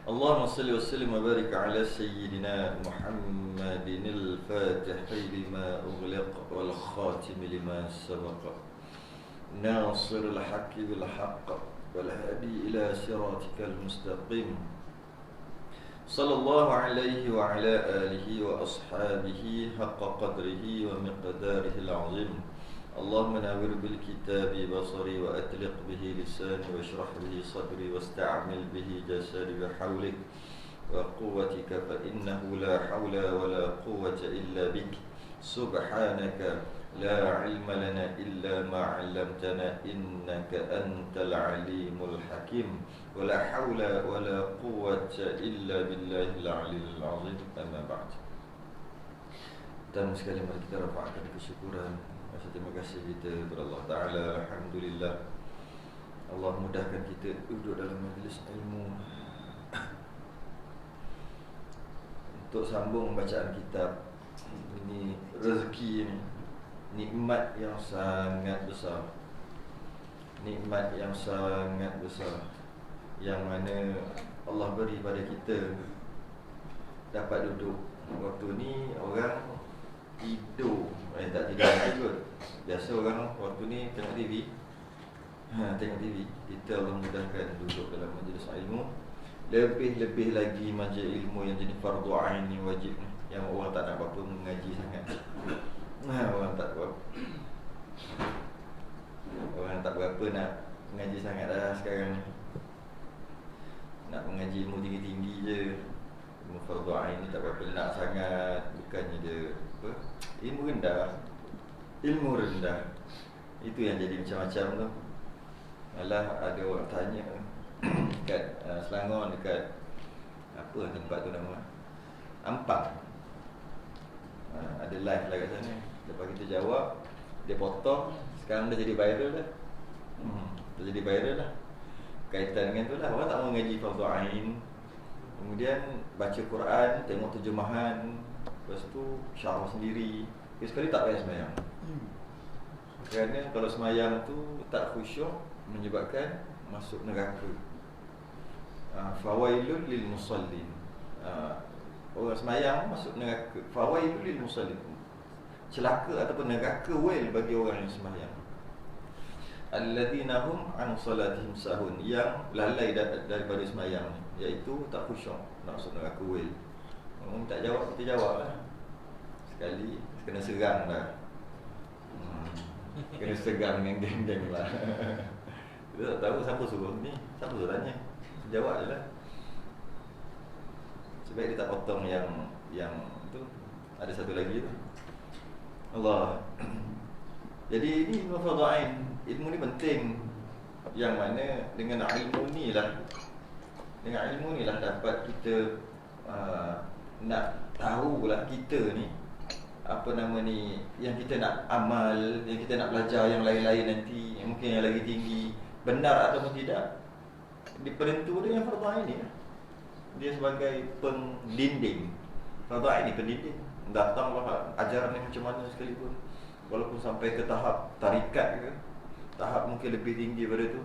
اللهم صل وسلم وبارك على سيدنا محمد الفاتح لما أغلق والخاتم لما سبق ناصر الحق بالحق والهادي إلى صراطك المستقيم صلى الله عليه وعلى آله وأصحابه حق قدره ومقداره العظيم. اللهم نور بالكتاب بصري وأطلق به لساني واشرح به صدري واستعمل به جسدي بحولك وقوتك فإنه لا حول ولا قوة إلا بك سبحانك لا علم لنا إلا ما علمتنا إنك أنت العليم الحكيم ولا حول ولا قوة إلا بالله العلي العظيم. أما بعد. Dan sekali mari kita rafa'kan kesyukuran, rasa terima kasih kita kepada Allah Ta'ala. Alhamdulillah, Allah mudahkan kita duduk dalam majlis ilmu untuk sambung bacaan kitab. Ini rezeki ini, nikmat yang sangat besar, nikmat yang sangat besar yang mana Allah beri pada kita dapat duduk. Waktu ni orang tidur, tak tidur lagi kot. Biasa orang waktu ni tengok TV, tengok TV. Kita Allah mudahkan duduk dalam majlis ilmu. Lebih-lebih lagi majlis ilmu yang jadi fardu ain ni, wajib ni, yang orang tak nak apa-apa mengaji sangat. Orang tak berapa nak mengaji sangat dah sekarang ni. Nak mengaji ilmu tinggi-tinggi je. Ilmu fardu ain ni tak berapa nak sangat. Bukannya dia apa, ilmu rendah. Ilmu rendah itu yang jadi macam-macam tu. Malah ada orang tanya dekat Selangor, dekat apa tempat tu nama, Ampang. Ada live lah kat sana. Lepas kita jawab, dia potong. Sekarang dah jadi viral dah. Dah jadi viral dah. Kaitan dengan tu lah, orang tak mau ngaji fardu ain, kemudian baca Quran, tengok terjemahan, lepas tu syarah sendiri. Sekali tak payah semayang. Kerana kalau semayang tu tak khusyuk, menyebabkan masuk neraka. Fawailul lil musallin. Orang semayang masuk neraka. Fawailul lil musallin. Celaka ataupun neraka wail bagi orang yang semayang. Alladzina hum an salatihim sahun, yang lalai daripada semayang, iaitu tak khusyuk, nak masuk neraka wail. Orang tak jawab, kita jawab lah. Sekali kena serang dah. Kena serang dengan geng-geng lah. Kita tak tahu siapa suruh ni, siapa suruh tanya, jawab je lah. Sebab dia tak potong yang tu. Ada satu lagi tu, Allah. Jadi ini ilmu fardu ain. Ilmu ni penting, yang mana dengan ilmu ni lah dapat kita nak tahulah kita ni apa nama ni, yang kita nak amal, yang kita nak belajar yang lain-lain nanti, yang mungkin yang lagi tinggi, benar ataupun tidak. Di penentu dia yang fardu ain ni, dia sebagai pendinding. Fardu ain ni pendinding. Datanglah ajaran ni macam mana sekalipun, walaupun sampai ke tahap tarikat ke, tahap mungkin lebih tinggi daripada tu,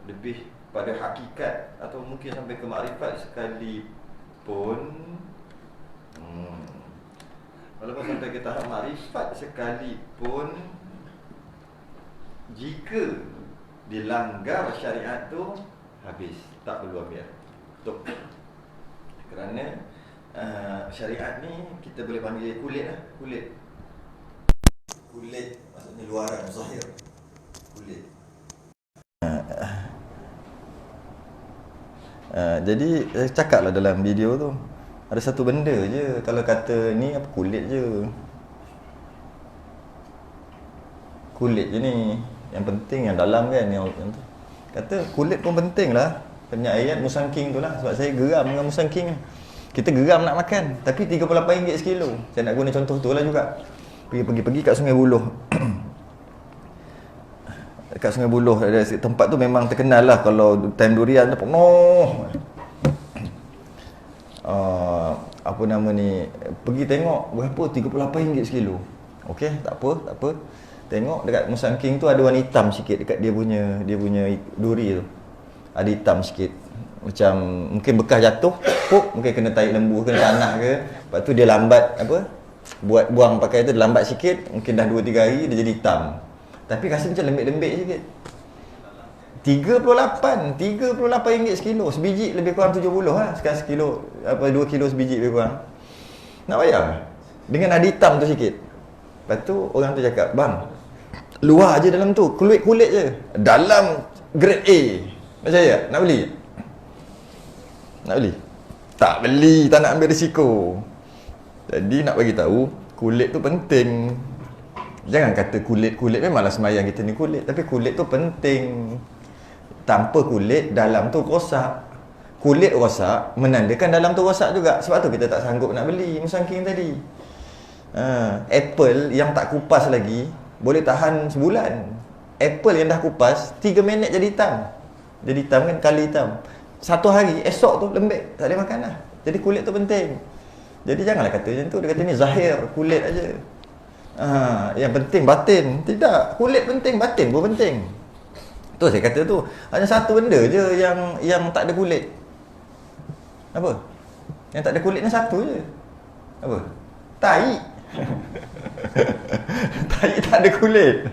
lebih pada hakikat, atau mungkin sampai ke makrifat sekalipun, walaupun sampai ke tahap makrifat sekalipun, jika dilanggar syariat tu, habis, tak perlu ambil. Betul. Kerana syariat ni kita boleh panggil kulit lah. Kulit maksudnya luaran, zahir. Kulit. Jadi cakaplah dalam video tu, ada satu benda je, kalau kata ni apa, kulit je. Kulit je ni. Yang penting yang dalam kan, yang tu. Kata kulit pun penting lah. Banyak ayat musangking tu lah. Sebab saya geram dengan musangking. Kita geram nak makan, tapi RM38 sekilo. Saya nak guna contoh tu lah juga. Pergi kat Sungai Buloh. Dekat Sungai Buloh ada tempat tu memang terkenal lah. Kalau time durian tu penuh. Apa nama ni, pergi tengok berapa, RM38 sekilo. Okey, tak apa. Tengok dekat musangking tu ada warna hitam sikit dekat dia punya duri tu. Ada hitam sikit. Macam mungkin bekas jatuh, mungkin kena tarik lembu, kena tanah ke. Lepas tu dia lambat buang pakai tu, dia lambat sikit, mungkin dah 2-3 hari dia jadi hitam. Tapi rasa macam lembik-lembik sikit. 38 RM sekilo. Sebiji lebih kurang 70 lah. Sekarang sekilo 2 kilo sebiji lebih kurang. Nak bayar dengan ada hitam tu sikit. Lepas tu orang tu cakap, bang, luar je dalam tu, kulit je, dalam grade A. Percaya? Nak beli? Nak beli? Tak beli, tak nak ambil risiko. Jadi nak bagi tahu, kulit tu penting. Jangan kata kulit memanglah semayang kita ni kulit, tapi kulit tu penting. Tanpa kulit, dalam tu rosak. Kulit rosak menandakan dalam tu rosak juga. Sebab tu kita tak sanggup nak beli musangking tadi. Apple yang tak kupas lagi boleh tahan sebulan. Apple yang dah kupas 3 minit jadi hitam. Jadi hitam kan, kali hitam. 1 hari, esok tu lembek, tak boleh makan lah. Jadi kulit tu penting. Jadi janganlah kata macam tu. Dia kata ni zahir, kulit aja. Yang penting batin. Tidak, kulit penting, batin pun penting. Tu saya kata tu, hanya satu benda je yang tak ada kulit. Apa? Yang tak ada kulit ni satu je. Apa? Tai. Tai tak ada kulit.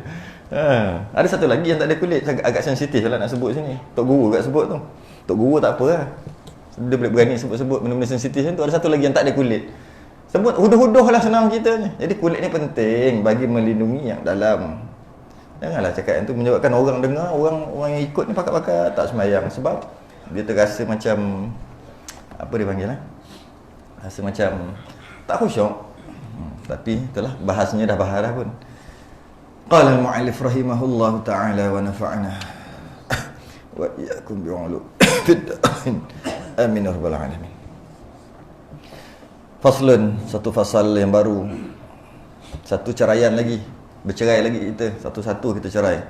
Ada satu lagi yang tak ada kulit, agak sensitif lah nak sebut sini. Tok Guru kat sebut tu. Tok Guru tak apa lah, dia boleh berani sebut-sebut benda-benda sensitif macam tu. Ada satu lagi yang tak ada kulit. Sebut huduh-huduh lah senang kita ni. Jadi kulit ni penting bagi melindungi yang dalam. Janganlah cakap yang tu menyebabkan orang dengar, orang yang ikut ni pakat-pakat tak semayang. Sebab dia terasa macam, apa dia panggil lah, rasa macam tak khusyuk. Tapi itulah, bahasnya dah bahas dah pun. Qala al-mu'allif rahimahullahu ta'ala wa nafa'ana wa iyyakum bi'ulu fidda'in amin rabbal alamin. Faslun, satu fasal yang baru. Satu ceraian lagi, bercerai lagi kita, satu-satu kita cerai.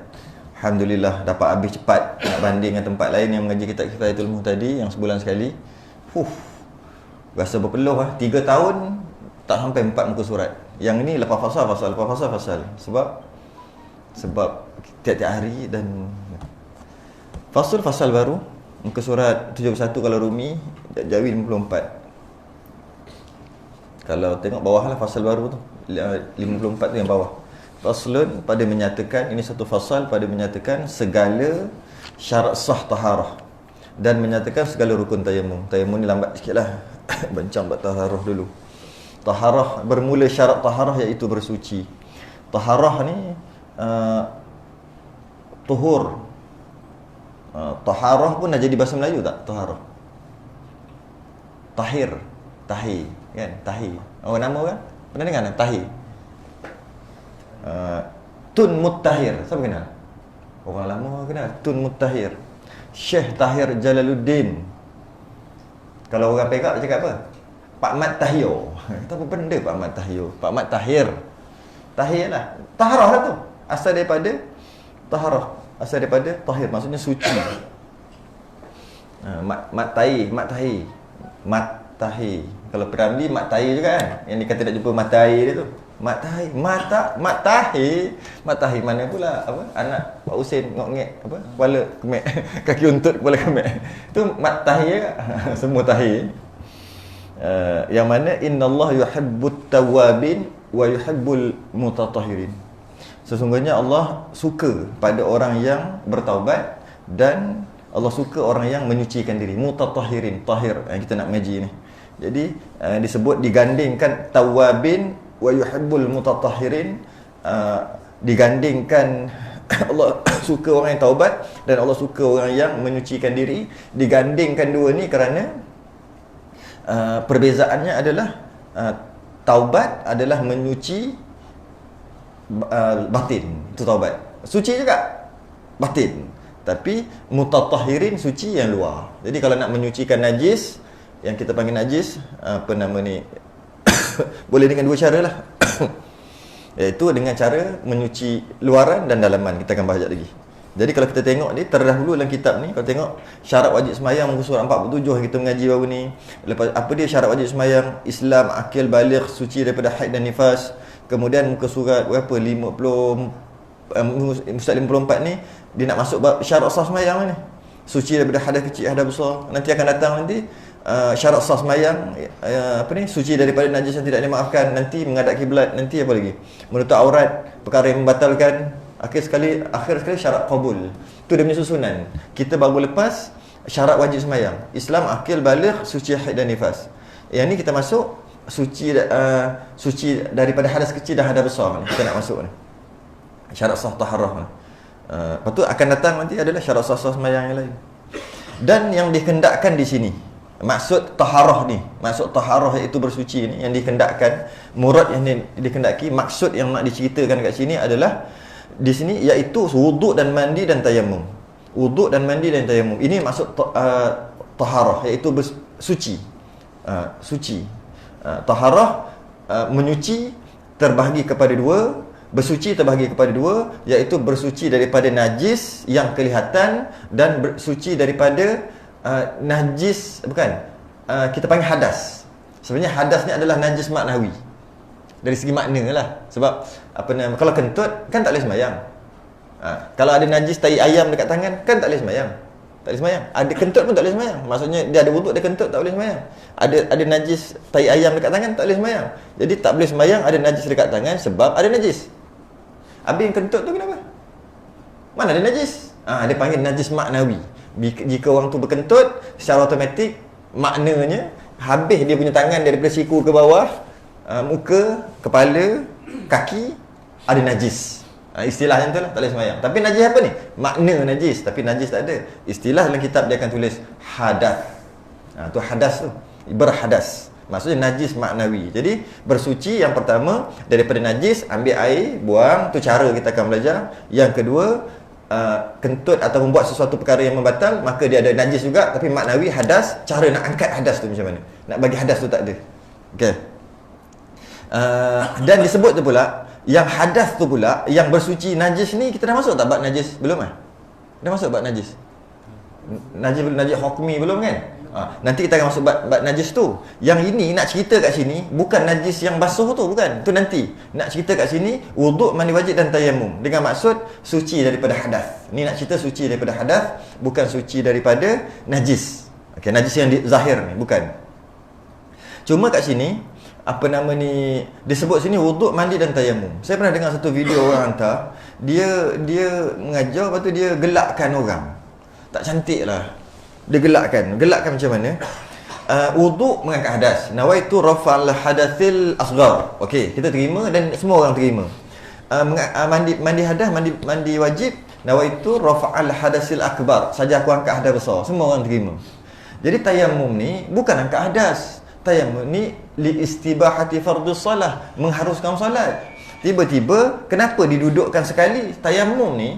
Alhamdulillah dapat habis cepat. Nak banding dengan tempat lain yang mengaji kitab Kifayatul Muhtadi yang sebulan sekali. Rasa berpeluh lah. 3 tahun tak sampai 4 muka surat. Yang ni lepas fasal. Sebab tiap-tiap hari. Dan fasal baru, muka surat 71 kalau Rumi, Jawi 54. Kalau tengok bawah lah fasal baru tu, 54 tu yang bawah. Faslun, pada menyatakan, ini satu fasal pada menyatakan segala syarat sah taharah dan menyatakan segala rukun tayamum. Tayamum ni lambat sikit lah. Bancang buat taharah dulu. Taharah, bermula syarat taharah iaitu bersuci. Taharah ni tuhur. Taharah pun dah jadi bahasa Melayu tak? Taharah. Tahir, tahi kan? Tahi. Oh, nama kan? Pernah dengar tak? Tahi. Tun Muttahir, siapa kenal? Orang lama kenal Tun Muttahir. Syekh Tahir Jalaluddin. Kalau orang Perak cakap apa? Pak Mat Tahir. Kata apa benda Pak Mat Tahir? Pak Mat Tahir. Tahir lah. Taharah lah tu. Asal daripada taharah. Asal daripada tahir, maksudnya suci. Mat Tahi. Kalau Piramli Mat Tahi juga kan? Yang dia kata nak jumpa Mat Tahi dia tu. Mat Tahi mana pula apa? Anak Pak Husin ngok-ngek apa? Kepala kemek. Kaki untut kepala kemek. Tu Mat Tahi juga. Semua tahi. Yang mana innallah yuhibbut tawwabin wa yuhibbul mutatahhirin. Sesungguhnya Allah suka pada orang yang bertaubat dan Allah suka orang yang menyucikan diri. Mutatahhirin, tahir yang kita nak mengaji ni. Jadi disebut digandingkan tawwabin wa yuhibbul mutatahhirin, digandingkan Allah suka orang yang taubat dan Allah suka orang yang menyucikan diri. Digandingkan dua ni kerana perbezaannya adalah taubat adalah menyuci batin, itu taubat. Suci juga batin. Tapi mutatahhirin suci yang luar. Jadi kalau nak menyucikan najis, yang kita panggil najis, apa nama ni, boleh dengan dua cara lah. Iaitu dengan cara menyuci luaran dan dalaman. Kita akan bahas lagi. Jadi kalau kita tengok ni, terdahulu dalam kitab ni, kalau tengok syarat wajib semayang muka surat 47 yang kita mengaji baru ni. Lepas apa dia syarat wajib semayang? Islam, akil, baligh, suci daripada haid dan nifas. Kemudian muka surat berapa? 54 ni dia nak masuk bab syarat sah semayang ni. suci daripada hadas kecil, hadas besar. Nanti akan datang nanti syarat sah sembahyang, suci daripada najis yang tidak dimaafkan, nanti menghadap kiblat, nanti apa lagi? Menutup aurat, perkara yang membatalkan, akhir sekali syarat qabul. Tu dia punya susunan. Kita baru lepas syarat wajib sembahyang. Islam, akil, baligh, suci haid dan nifas. Yang ni kita masuk suci daripada hadas kecil dan hadas besar ni. Kita nak masuk ni. Syarat sah taharah ni. Lepas tu akan datang nanti adalah syarat sah sembahyang yang lain. Dan yang dikehendakkan di sini, maksud taharah ni, maksud taharah iaitu bersuci ni, yang dikehendakkan, murad yang dikehendaki, maksud yang nak diceritakan kat sini adalah di sini iaitu wuduk dan mandi dan tayamum. Wuduk dan mandi dan tayamum. Ini maksud taharah iaitu bersuci. Suci. Taharah menyuci terbahagi kepada dua, bersuci terbahagi kepada dua, iaitu bersuci daripada najis yang kelihatan dan bersuci daripada najis, bukan, kita panggil hadas. Sebenarnya hadas ni adalah najis maknawi dari segi makna lah. Sebab kalau kentut kan tak boleh sembahyang. Kalau ada najis tai ayam dekat tangan kan tak boleh sembahyang. Tak boleh sembahyang. Ada kentut pun tak boleh sembahyang. Maksudnya dia ada wuduk, dia kentut, tak boleh sembahyang. Ada najis tai ayam dekat tangan tak boleh sembahyang. Jadi tak boleh sembahyang ada najis dekat tangan sebab ada najis. Habis yang kentut tu kenapa? Mana ada najis? Dia panggil najis maknawi. Jika orang tu berkentut, secara automatik maknanya habis dia punya tangan daripada siku ke bawah, muka, kepala, kaki ada najis. Istilah macam tu lah, tak boleh sembahyang. Tapi najis apa ni? Makna najis, tapi najis tak ada. Istilah dalam kitab dia akan tulis hadas. Tu hadas tu, berhadas. Maksudnya najis maknawi. Jadi bersuci yang pertama daripada najis, ambil air, buang. Tu cara kita akan belajar. Yang kedua, kentut atau membuat sesuatu perkara yang membatal, maka dia ada najis juga, tapi maknawi hadas. Cara nak angkat hadas tu macam mana? Nak bagi hadas tu tak ada. Okey. Dan disebut tu pula, yang hadas tu pula, yang bersuci najis ni, kita dah masuk tak bab najis? Belum kan? Dah masuk bab najis? Najis hukmi belum kan? Nanti kita akan masuk bab najis tu. Yang ini nak cerita kat sini bukan najis yang basuh tu, bukan. Tu nanti. Nak cerita kat sini wuduk, mandi wajib dan tayamum, dengan maksud suci daripada hadas. Ni nak cerita suci daripada hadas, bukan suci daripada najis. Okey, najis yang zahir ni, bukan. Cuma kat sini disebut sini wuduk, mandi dan tayamum. Saya pernah dengar satu video orang hantar, dia mengajar, lepas tu dia gelakkan orang. Tak cantik lah. Dia gelakkan macam mana? Wuduk mengangkat hadas. Nawaitu rafa'al hadatsil asghar. Okey, kita terima dan semua orang terima. Mandi hadas, mandi wajib, nawaitu rafa'al hadasil akbar. Saja aku angkat hadas besar. Semua orang terima. Jadi tayamum ni bukan angkat hadas. Tayamum ni li istibahati fardhus salah, mengharuskan solat. Tiba-tiba kenapa didudukkan sekali? Tayamum ni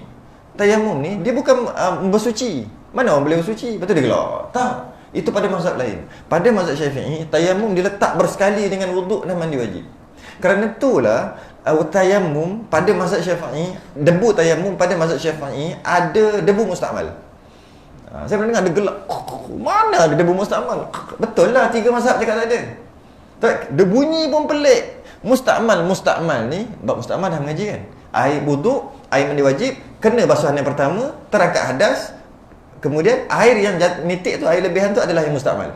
dia bukan bersuci. Mana orang boleh bersuci? Betul dia gelak? Tak. Itu pada mazhab lain. Pada mazhab Syafi'i, tayamum diletak bersekali dengan wuduk dan mandi wajib. Kerana itulah tayamum pada mazhab Syafi'i, debu tayamum pada mazhab Syafi'i ada debu mustakmal. Saya pernah dengar ada gelak. Mana ada debu mustakmal? Betul lah, tiga mazhab cakap tak ada. Dia bunyi pun pelik. Mustakmal ni, bab mustakmal dah mengaji kan? Air wuduk, air mandi wajib, kena basuhan yang pertama, terangkat hadas. Kemudian air yang nitik tu, air lebihan tu adalah yang mustakmal.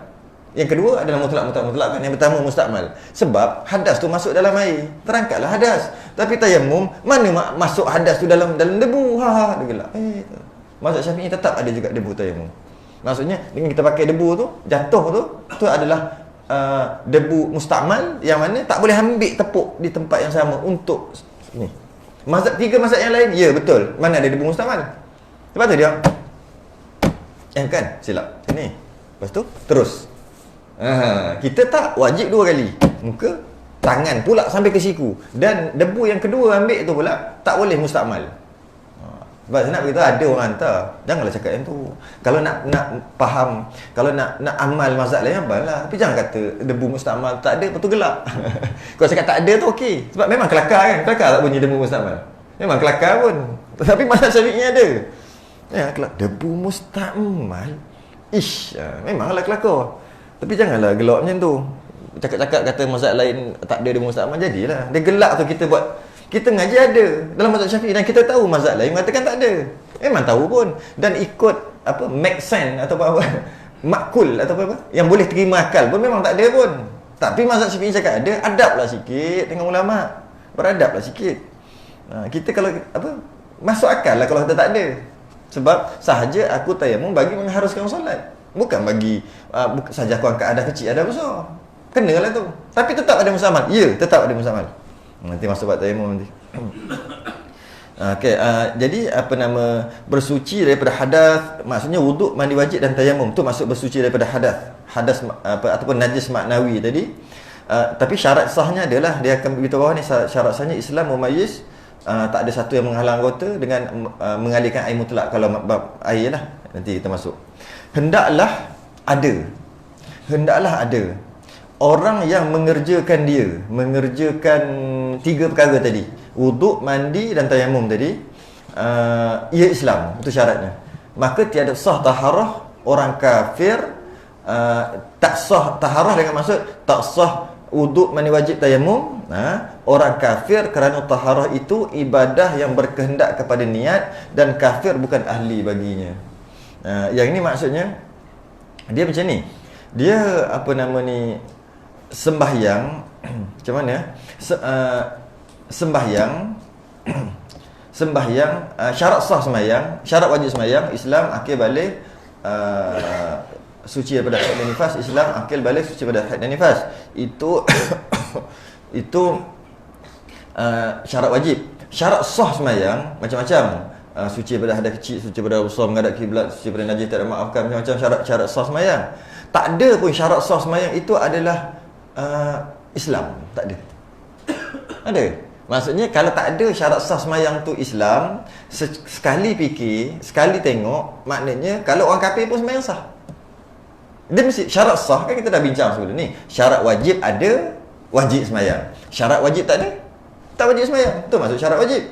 Yang kedua adalah mutlak kan. Yang pertama mustakmal. Sebab hadas tu masuk dalam air, terangkatlah hadas. Tapi tayamum, mana masuk hadas tu dalam debu? Dia gelak. Mazhab Syafi'i tetap ada juga debu tayamum. Maksudnya dengan kita pakai debu tu, jatuh tu adalah debu mustakmal, yang mana tak boleh ambil tepuk di tempat yang sama untuk ni. Tiga mazhab yang lain, ya betul, mana ada debu mustakmal. Lepas tu dia kan, silap sini. Lepas tu terus. Kita tak wajib dua kali. Muka, tangan pula sampai ke siku. Dan debu yang kedua ambil tu pula tak boleh mustakmal. Sebab saya nak beritahu, ada orang hantar, janganlah cakap yang tu. Kalau nak faham, kalau nak amal mazhab lain, apalah. Tapi jangan kata debu mustakmal tak ada, lepas tu gelak. Kalau cakap tak ada tu okey. Sebab memang kelakar kan. Kelakar tak bunyi debu mustakmal? Memang kelakar pun. Tapi mazhab Syafi'i ada. Ya, debu mustakmal. Memanglah kelakar. Tapi janganlah gelak macam tu. Cakap-cakap kata mazhab lain tak ada debu mustakmal, jadilah. Dia gelak tu kita buat. Kita ngaji ada dalam mazhab Syafi'i dan kita tahu mazhab lain mengatakan tak ada. Memang tahu pun. Dan ikut make sense atau apa makul atau apa yang boleh terima akal pun memang tak ada pun. Tapi mazhab Syafi'i cakap ada, adablah sikit dengan ulama. Beradablah sikit. Kita kalau masuk akal lah kalau kita tak ada. Sebab sahaja aku tayamum bagi mengharuskan solat. Bukan bagi sahaja aku angkat adas kecil, adas besar. Kenalah tu. Tapi tetap ada musamal. Ya, tetap ada musamal. Nanti masuk bab tayamum nanti. Okey, jadi bersuci daripada hadas, maksudnya wuduk, mandi wajib dan tayamum tu masuk bersuci daripada hadas ataupun najis maknawi tadi. Tapi syarat sahnya adalah dia akan beritahu bawah ni, syarat sahnya Islam mumayyiz, tak ada satu yang menghalang anggota dengan mengalihkan air mutlak. Kalau bab air lah nanti kita masuk. Hendaklah ada orang yang mengerjakan tiga perkara tadi, wuduk, mandi dan tayamum tadi, ia Islam, itu syaratnya. Maka tiada sah taharah orang kafir, tak sah taharah dengan maksud tak sah wuduk, mandi wajib, tayamum, orang kafir kerana taharah itu ibadah yang berkehendak kepada niat dan kafir bukan ahli baginya. Yang ini maksudnya dia macam ni. Dia sembahyang macam mana? Sembahyang syarat sah sembahyang, syarat wajib sembahyang, Islam akil balik suci daripada haid dan nifas, Islam akil balik suci daripada haid dan nifas. Itu syarat wajib. Syarat sah sembahyang macam-macam. Suci daripada hadas kecil, suci daripada besar, menghadap kiblat, suci daripada najis, tak ada maafkan, macam-macam syarat sah sembahyang. Tak ada pun syarat sah sembahyang itu adalah Islam, tak ada. Ada. Maksudnya kalau tak ada syarat sah sembahyang tu Islam, sekali fikir, sekali tengok, maknanya kalau orang kafir pun sembahyang sah. Dia mesti syarat sah, kan kita dah bincang sebelum ni. Syarat wajib ada, wajib sembahyang. Syarat wajib tak ada, tak wajib sembahyang. Tu maksud syarat wajib.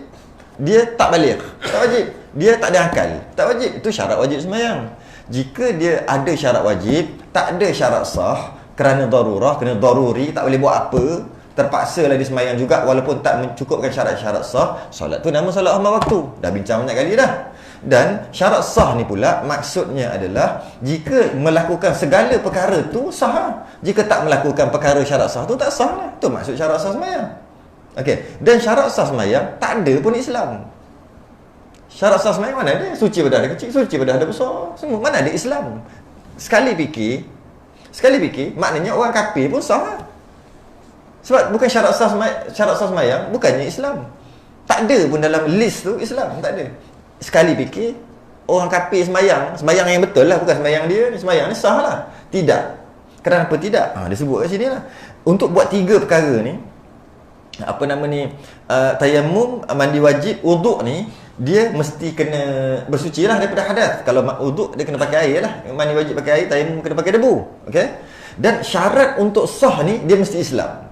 Dia tak balik, tak wajib. Dia tak ada akal, tak wajib. Itu syarat wajib sembahyang. Jika dia ada syarat wajib, tak ada syarat sah, kerana darurah, kena daruri, tak boleh buat apa, terpaksa lah dia sembahyang juga walaupun tak mencukupkan syarat-syarat sah, solat tu nama solat lima waktu. Dah bincang banyak kali dah. Dan syarat sah ni pula maksudnya adalah jika melakukan segala perkara tu sah. Jika tak melakukan perkara syarat sah tu tak sah lah. Tu maksud syarat sah sembahyang. Okey, dan syarat sah sembahyang tak ada pun Islam. Syarat sah sembahyang mana ada? Suci pada hadas kecil, suci pada hadas besar. Semua mana ada Islam. Sekali fikir, maknanya orang kafir pun sah lah. Sebab bukan syarat sah sembahyang bukannya Islam. Tak ada pun dalam list tu Islam, tak ada. Sekali fikir, orang kafir sembahyang yang betul lah, bukan sembahyang dia ni, sembahyang ni sah lah. Tidak. Kenapa tidak? Dia sebut kat sini lah. Untuk buat tiga perkara ni, tayamum, mandi wajib, wuduk ni, dia mesti kena bersuci lah daripada hadas. Kalau wuduk dia kena pakai air lah, mandi wajib pakai air, tayamum kena pakai debu. Okey? Dan syarat untuk sah ni dia mesti Islam.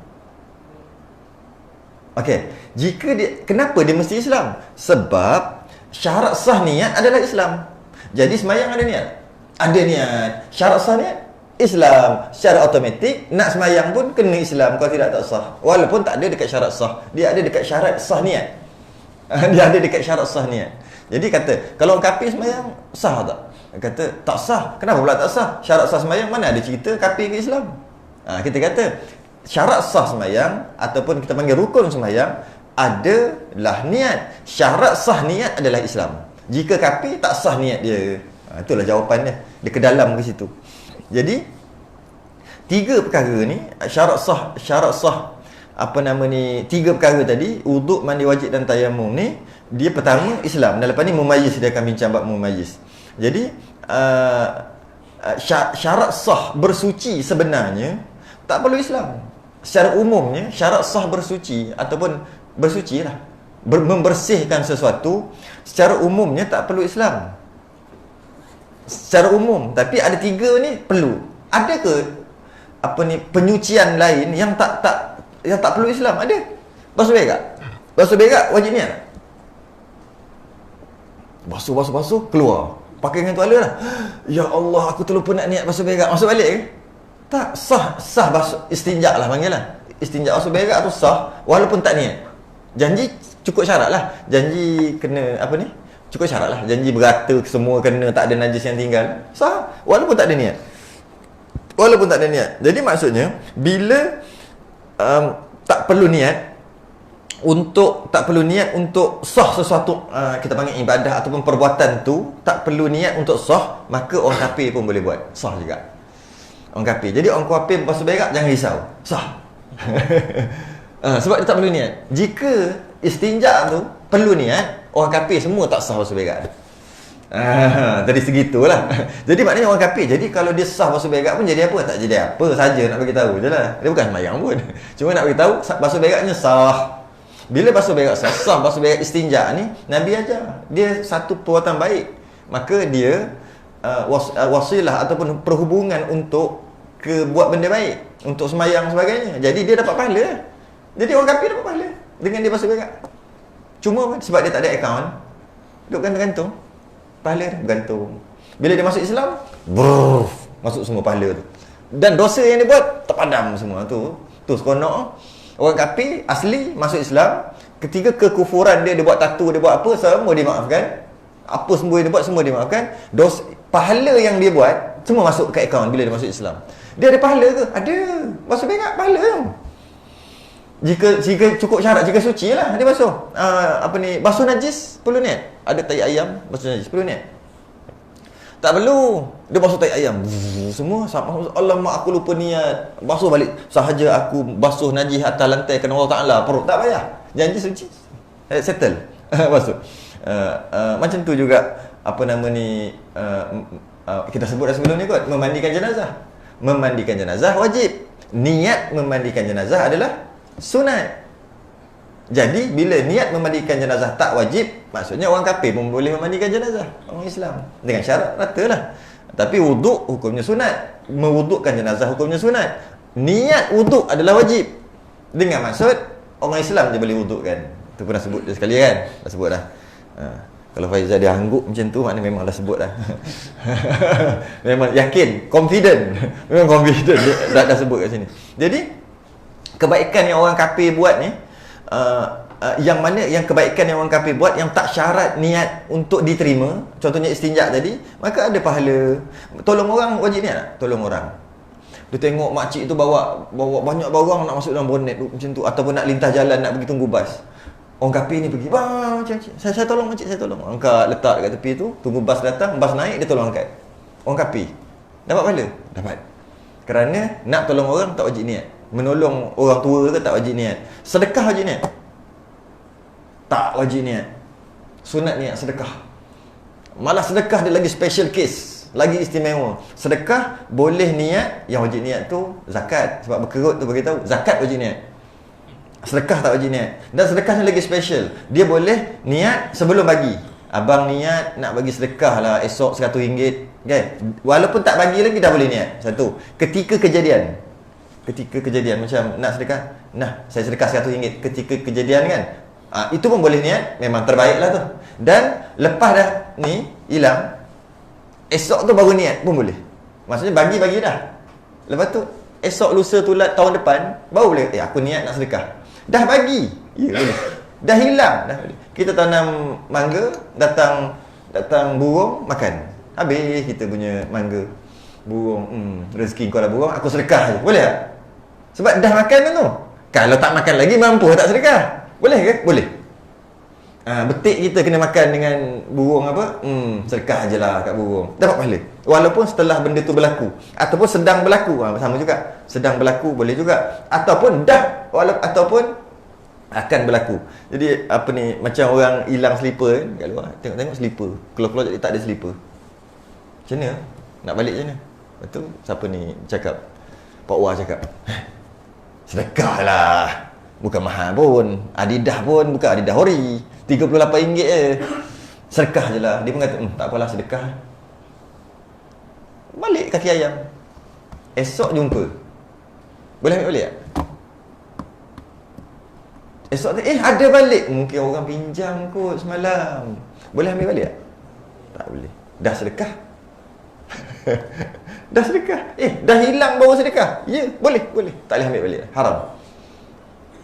Okey, kenapa dia mesti Islam? Sebab syarat sah niat adalah Islam. Jadi sembahyang ada niat. Ada niat. Syarat sah niat Islam. Secara automatik nak sembahyang pun kena Islam, kalau tidak tak sah. Walaupun tak ada dekat syarat sah, dia ada dekat syarat sah niat. Dia ada dekat syarat sah niat. Jadi kata, kalau orang kafir sembahyang sah tak? Kata tak sah. Kenapa pula tak sah? Syarat sah sembahyang mana ada cerita kafir ke Islam? Kita kata syarat sah sembahyang ataupun kita panggil rukun sembahyang adalah niat. Syarat sah niat adalah Islam. Jika kafir tak sah niat dia. Itulah jawapannya. Dia ke dalam ke situ. Jadi tiga perkara ni syarat sah tiga perkara tadi, wuduk, mandi wajib dan tayamum ni, dia pertama Islam. Dan lepas ni mumayyiz, dia akan bincang bab mumayyiz. Jadi syarat sah bersuci sebenarnya tak perlu Islam. Secara umumnya syarat sah bersuci ataupun bersuci lah, membersihkan sesuatu, secara umumnya tak perlu Islam. Secara umum. Tapi ada tiga ni perlu. Ada ke penyucian lain yang tak perlu Islam? Ada. Basuh berak wajib niat tak? Basuh keluar, pakai dengan tuala lah. Ya Allah, aku terlupa nak niat basuh berak. Masuk balik ke? Tak. Sah basuh, istinja lah panggil lah. Istinja basuh berak tu sah walaupun tak niat. Janji cukup syarat lah. Janji kena Cukup syarat lah. Janji berata semua kena, tak ada najis yang tinggal. Sah. Walaupun tak ada niat. Jadi maksudnya, bila tak perlu niat untuk sah sesuatu, kita panggil ibadah ataupun perbuatan tu, tak perlu niat untuk sah, maka orang kafir pun boleh buat. Sah juga. Orang kafir. Jadi orang kafir basuh berak, jangan risau. Sah. Sebab dia tak perlu niat. Jika istinja tu perlu niat, orang kafir semua tak sah basuh berak. Tadi segitulah. Jadi maknanya orang kafir, jadi kalau dia sah basuh berak pun jadi apa? Tak jadi apa saja, nak bagi tahu je lah. Dia bukan sembahyang pun. Cuma nak bagi tahu basuh beraknya sah. Bila basuh berak sah, basuh berak istinja ni Nabi ajar. Dia satu perbuatan baik. Maka dia wasilah ataupun perhubungan untuk buat benda baik, untuk sembahyang sebagainya. Jadi dia dapat pahala. Jadi orang kafir dapat pahala dengan dia basuh berak. Cuma sebab dia tak ada akaun, duduk gantung-gantung, pahala dia bergantung. Bila dia masuk Islam, masuk semua pahala tu. Dan dosa yang dia buat terpadam semua tu. Tu seronok. Orang kafir asli masuk Islam, ketika kekufuran dia buat tatu, dia buat apa, semua dimaafkan. Apa semua dia buat, semua dimaafkan. Pahala yang dia buat semua masuk ke akaun bila dia masuk Islam. Dia ada pahala ke? Ada. Basuh berak pahala tu. Jika cukup syarat, jika suci lah dia basuh. Basuh najis perlu niat. Ada tai ayam basuh najis perlu niat. Tak perlu. Dia basuh tai ayam. Semua sama. Alamak, aku lupa niat. Basuh balik. Sahaja aku basuh najis atas lantai kerana Allah Ta'ala. Perut tak payah. Janji suci. Settle. Basuh. Macam tu juga kita sebut dah sebelum ni kot. Memandikan jenazah wajib. Niat memandikan jenazah adalah sunat. Jadi bila niat memandikan jenazah tak wajib, maksudnya orang kafir pun boleh memandikan jenazah orang Islam dengan syarat ratalah. Tapi wuduk hukumnya sunat, mewudukkan jenazah hukumnya sunat. Niat wuduk adalah wajib. Dengan maksud orang Islam je boleh wudukkan. Tu pernah sebut dah sekali kan? Dah sebut dah. Kalau Faizal dia angguk macam tu, maknanya memang dah sebut dah. Memang yakin, confident. Memang confident dah sebut kat sini. Jadi kebaikan yang orang kafir buat ni, yang kebaikan yang orang kafir buat yang tak syarat niat untuk diterima, contohnya istinja tadi, maka ada pahala. Tolong orang wajib niat tak? Tolong orang. Dia tengok makcik tu bawa banyak barang nak masuk dalam bonet macam tu, ataupun nak lintas jalan, nak pergi tunggu bas. Orang kafir ni pergi, bang, saya tolong makcik, saya tolong. Angkat, letak dekat tepi tu, tunggu bas datang, bas naik, dia tolong angkat. Orang kafir dapat pahala? Dapat. Kerana nak tolong orang tak wajib niat. Menolong orang tua ke tak wajib niat. Sedekah wajib niat? Tak wajib niat. Sunat niat sedekah. Malah sedekah dia lagi special case, lagi istimewa. Sedekah boleh niat, yang wajib niat tu zakat. Sebab berkerut tu beritahu zakat wajib niat. Sedekah tak wajib niat. Dan sedekah ni lagi special. Dia boleh niat sebelum bagi. Abang niat nak bagi sedekah lah esok RM100, kan? Walaupun tak bagi lagi dah boleh niat. Satu, ketika kejadian macam nak sedekah, saya sedekah RM100 ketika kejadian kan, itu pun boleh niat. Memang terbaik lah tu. Dan lepas dah ni hilang, esok tu baru niat pun boleh. Maksudnya bagi dah. Lepas tu esok, lusa, tulat, tahun depan baru boleh aku niat nak sedekah. Dah bagi, ya boleh. Dah hilang, dah boleh. Kita tanam mangga, datang burung makan, habis kita punya mangga. Burung, rezeki kau lah burung, aku sedekah je. Boleh tak? Sebab dah makan kan tu. Kalau tak makan lagi, mampu tak sedekah? Boleh ke? Boleh. Betik kita kena makan dengan burung apa? Sedekah je lah kat burung. Dapat pahala. Walaupun setelah benda tu berlaku, ataupun sedang berlaku, sama juga. Sedang berlaku boleh juga. Ataupun dah, ataupun akan berlaku. Jadi macam orang hilang slipper kan kat luar. Tengok slipper, keluar-keluar jadi tak ada slipper. Macam mana? Nak balik macam mana? Lepas tu siapa ni cakap, Pak Wah cakap, sedekah lah, bukan mahal pun. Adidas pun bukan Adidas Ori, RM38 je. Sedekah je lah. Dia pun kata, tak apalah, sedekah. Balik kaki ayam. Esok jumpa. Boleh ambil balik tak? Esok tu, ada balik. Mungkin orang pinjam kot semalam. Boleh ambil balik tak? Tak boleh. Dah sedekah. Dah sedekah. Dah hilang baru sedekah. Ya, boleh. Tak boleh ambil balik. Haram.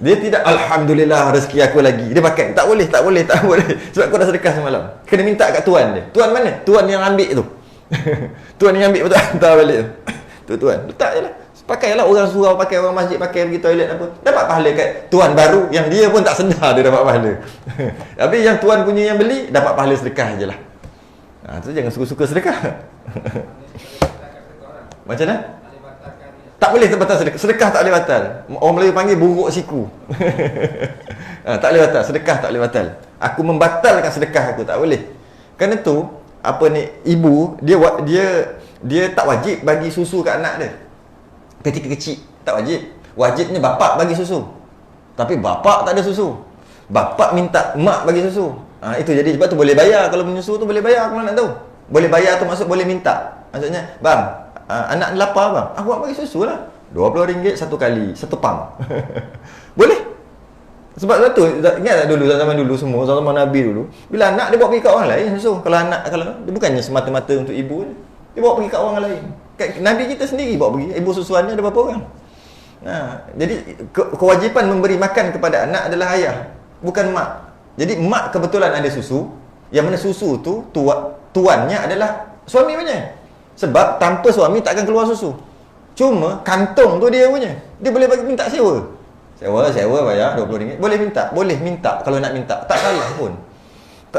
Dia tidak alhamdulillah rezeki aku lagi. Dia pakai. Tak boleh. Sebab kau dah sedekah semalam. Kena minta kat tuan dia. Tuan mana? Tuan yang ambil tu. Tuan yang ambil betul hantar balik tu. Tu tuan. Letak je lah. Pakailah orang surau pakai, orang masjid pakai, pergi toilet apa. Dapat pahala kat tuan baru yang dia pun tak sedar dia dapat pahala. Tapi yang tuan punya yang beli dapat pahala sedekah je lah. Tu jangan suka-suka sedekah. Macam mana? Tak boleh batal sedekah. Sedekah tak boleh batal. Orang Melayu panggil buruk siku. Tak boleh batal. Sedekah tak boleh batal. Aku membatalkan sedekah aku. Tak boleh. Kerana tu, apa ni, ibu, dia tak wajib bagi susu kat anak dia. Ketika kecil. Tak wajib. Wajibnya bapak bagi susu. Tapi bapak tak ada susu. Bapak minta mak bagi susu. Itu jadi sebab tu boleh bayar. Kalau menyusu tu boleh bayar. Aku nak tahu. Boleh bayar tu maksud boleh minta. Maksudnya, bang, anak ni lapar bang. Aku bagi susu lah. RM20 satu kali. Satu pam. Boleh. Sebab tu, ingat tak dulu, zaman dulu semua, zaman Nabi dulu, bila anak dia bawa pergi kat orang lain susu. Kalau dia bukannya semata-mata untuk ibu dia bawa pergi kat orang lain. Nabi kita sendiri bawa pergi. Ibu susuannya ada berapa orang? Jadi kewajipan memberi makan kepada anak adalah ayah, bukan mak. Jadi mak kebetulan ada susu, yang mana susu tu tuannya adalah suami punya. Sebab tanpa suami takkan keluar susu. Cuma kantong tu dia punya. Dia boleh bagi minta sewa bayar RM20. Boleh minta kalau nak minta. Tak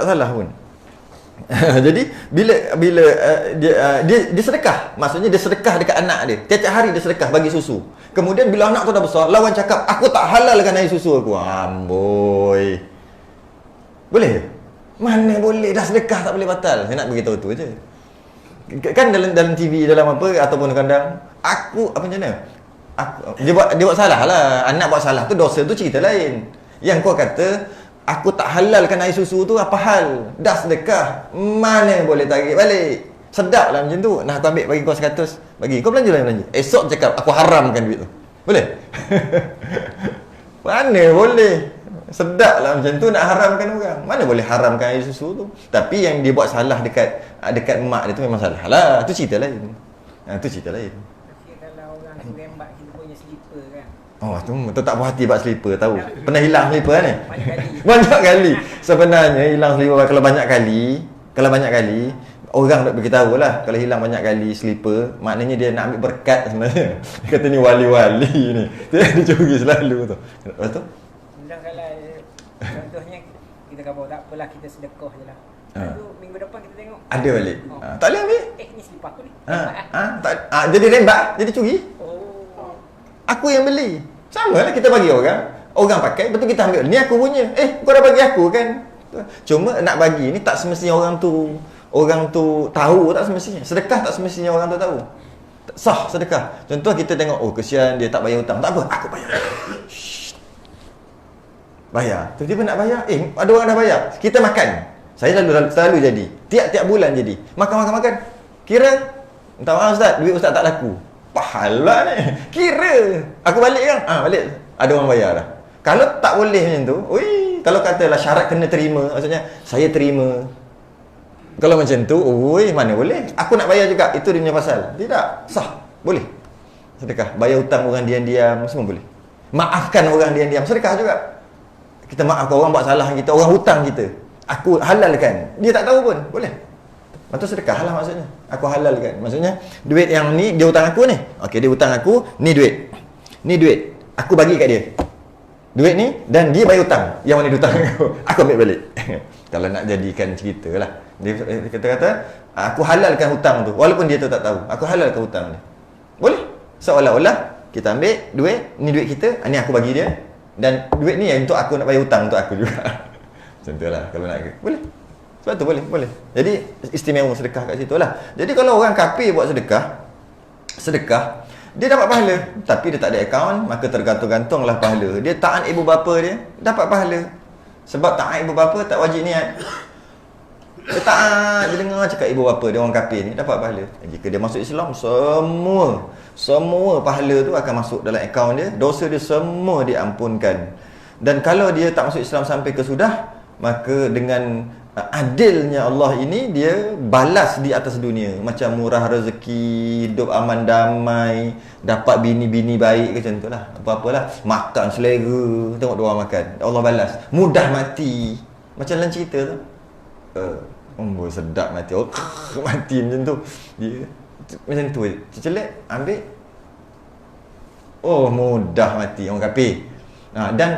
salah pun. Jadi bila dia sedekah, maksudnya dia sedekah dekat anak dia. Tiap hari dia sedekah bagi susu. Kemudian bila anak tu dah besar, lawan cakap, aku tak halalkan air susu aku. Amboi. Boleh? Mana boleh, dah sedekah tak boleh batal. Saya nak beritahu tu je. Kan dalam TV, dalam apa ataupun kadang aku apa macam mana? Dia buat salah lah. Anak buat salah tu, dosa tu cerita lain. Yang kau kata aku tak halalkan air susu tu, apa hal? Dah sedekah, mana boleh tarik balik? Sedap lah macam tu. Nah, aku ambil bagi kau 100, bagi kau belanja. Esok cakap aku haramkan duit tu. Boleh? Mana boleh? Sedap lah macam tu nak haramkan orang. Mana boleh haramkan air susu tu? Tapi yang dia buat salah dekat mak dia tu memang salah lah. Tu cerita lain. Tu cerita lain. Kalau orang rembak kita punya slipper kan. Tu tak puas hati bab slipper tahu. Pernah hilang slipper kan ni? Banyak Banyak kali. Sebenarnya hilang slipper kalau banyak kali orang nak beritahu lah. Kalau hilang banyak kali slipper, maknanya dia nak ambil berkat sebenarnya. Dia kata ni wali-wali ni. Dia curi selalu tu. Lepas tu? Kalau contohnya kita kata tak apalah, kita sedekah je lah. Lalu minggu depan kita tengok ada balik. Tak boleh ambil. Ni slipper aku ni. Jadi rembat, jadi curi. Aku yang beli. Sama lah kita bagi orang pakai, betul kita ambil. Ni aku punya. Kau dah bagi aku kan. Cuma nak bagi ni tak semestinya orang tu tahu, tak semestinya. Sedekah tak semestinya orang tu tahu. Sah sedekah. Contoh kita tengok, kesian dia tak bayar hutang. Tak apa, aku bayar. Bayar. Tiba-tiba nak bayar. Ada orang dah bayar. Kita makan. Saya selalu jadi. Tiap-tiap bulan jadi. Makan. Kira, minta maaf ustaz, duit ustaz tak laku. Pahala ni. Kira. Aku balik kan? Balik. Ada orang bayar dah. Kalau tak boleh macam tu, kalau katalah syarat kena terima, maksudnya saya terima. Kalau macam tu, mana boleh? Aku nak bayar juga. Itu dia punya pasal. Tidak. Sah. Boleh. Sedekah. Bayar hutang orang diam-diam, semua boleh. Maafkan orang diam-diam. Sedekah juga. Kita maafkan orang buat salah kita, orang hutang kita. Aku halalkan. Dia tak tahu pun. Boleh. Itu sedekah lah maksudnya. Aku halalkan. Maksudnya, duit yang ni, dia hutang aku ni. Okey, dia hutang aku, ni duit. Ni duit. Aku bagi kat dia. Duit ni, dan dia bayar hutang. Yang mana dia hutang aku. Aku ambil balik. Kalau nak jadikan cerita lah. Dia kata, aku halalkan hutang tu. Walaupun dia tu tak tahu. Aku halalkan hutang ni. Boleh. Seolah-olah, kita ambil duit, ni duit kita, ni aku bagi dia. Dan duit ni yang untuk aku nak bayar hutang untuk aku juga. Macam tu lah kalau nak. Boleh. Sebab tu boleh. Jadi istimewa sedekah kat situ lah. Jadi kalau orang kafir buat sedekah, dia dapat pahala. Tapi dia tak ada akaun, maka tergantung-gantunglah pahala. Dia taat ibu bapa dia, dapat pahala. Sebab taat ibu bapa tak wajib niat. Dia taat, dia dengar cakap ibu bapa dia orang kafir ni, dapat pahala. Jika dia masuk Islam, semua pahala tu akan masuk dalam akaun dia. Dosa dia semua diampunkan. Dan kalau dia tak masuk Islam sampai ke sudah, maka dengan adilnya Allah ini dia balas di atas dunia, macam murah rezeki, hidup aman damai, dapat bini-bini baik macam tu lah, apa-apalah, makan selera, tengok dia orang makan, Allah balas. Mudah mati, macam dalam cerita tu, sedap mati, mati macam tu dia, macam tu cecelek ambil, mudah mati orang kafir. Dan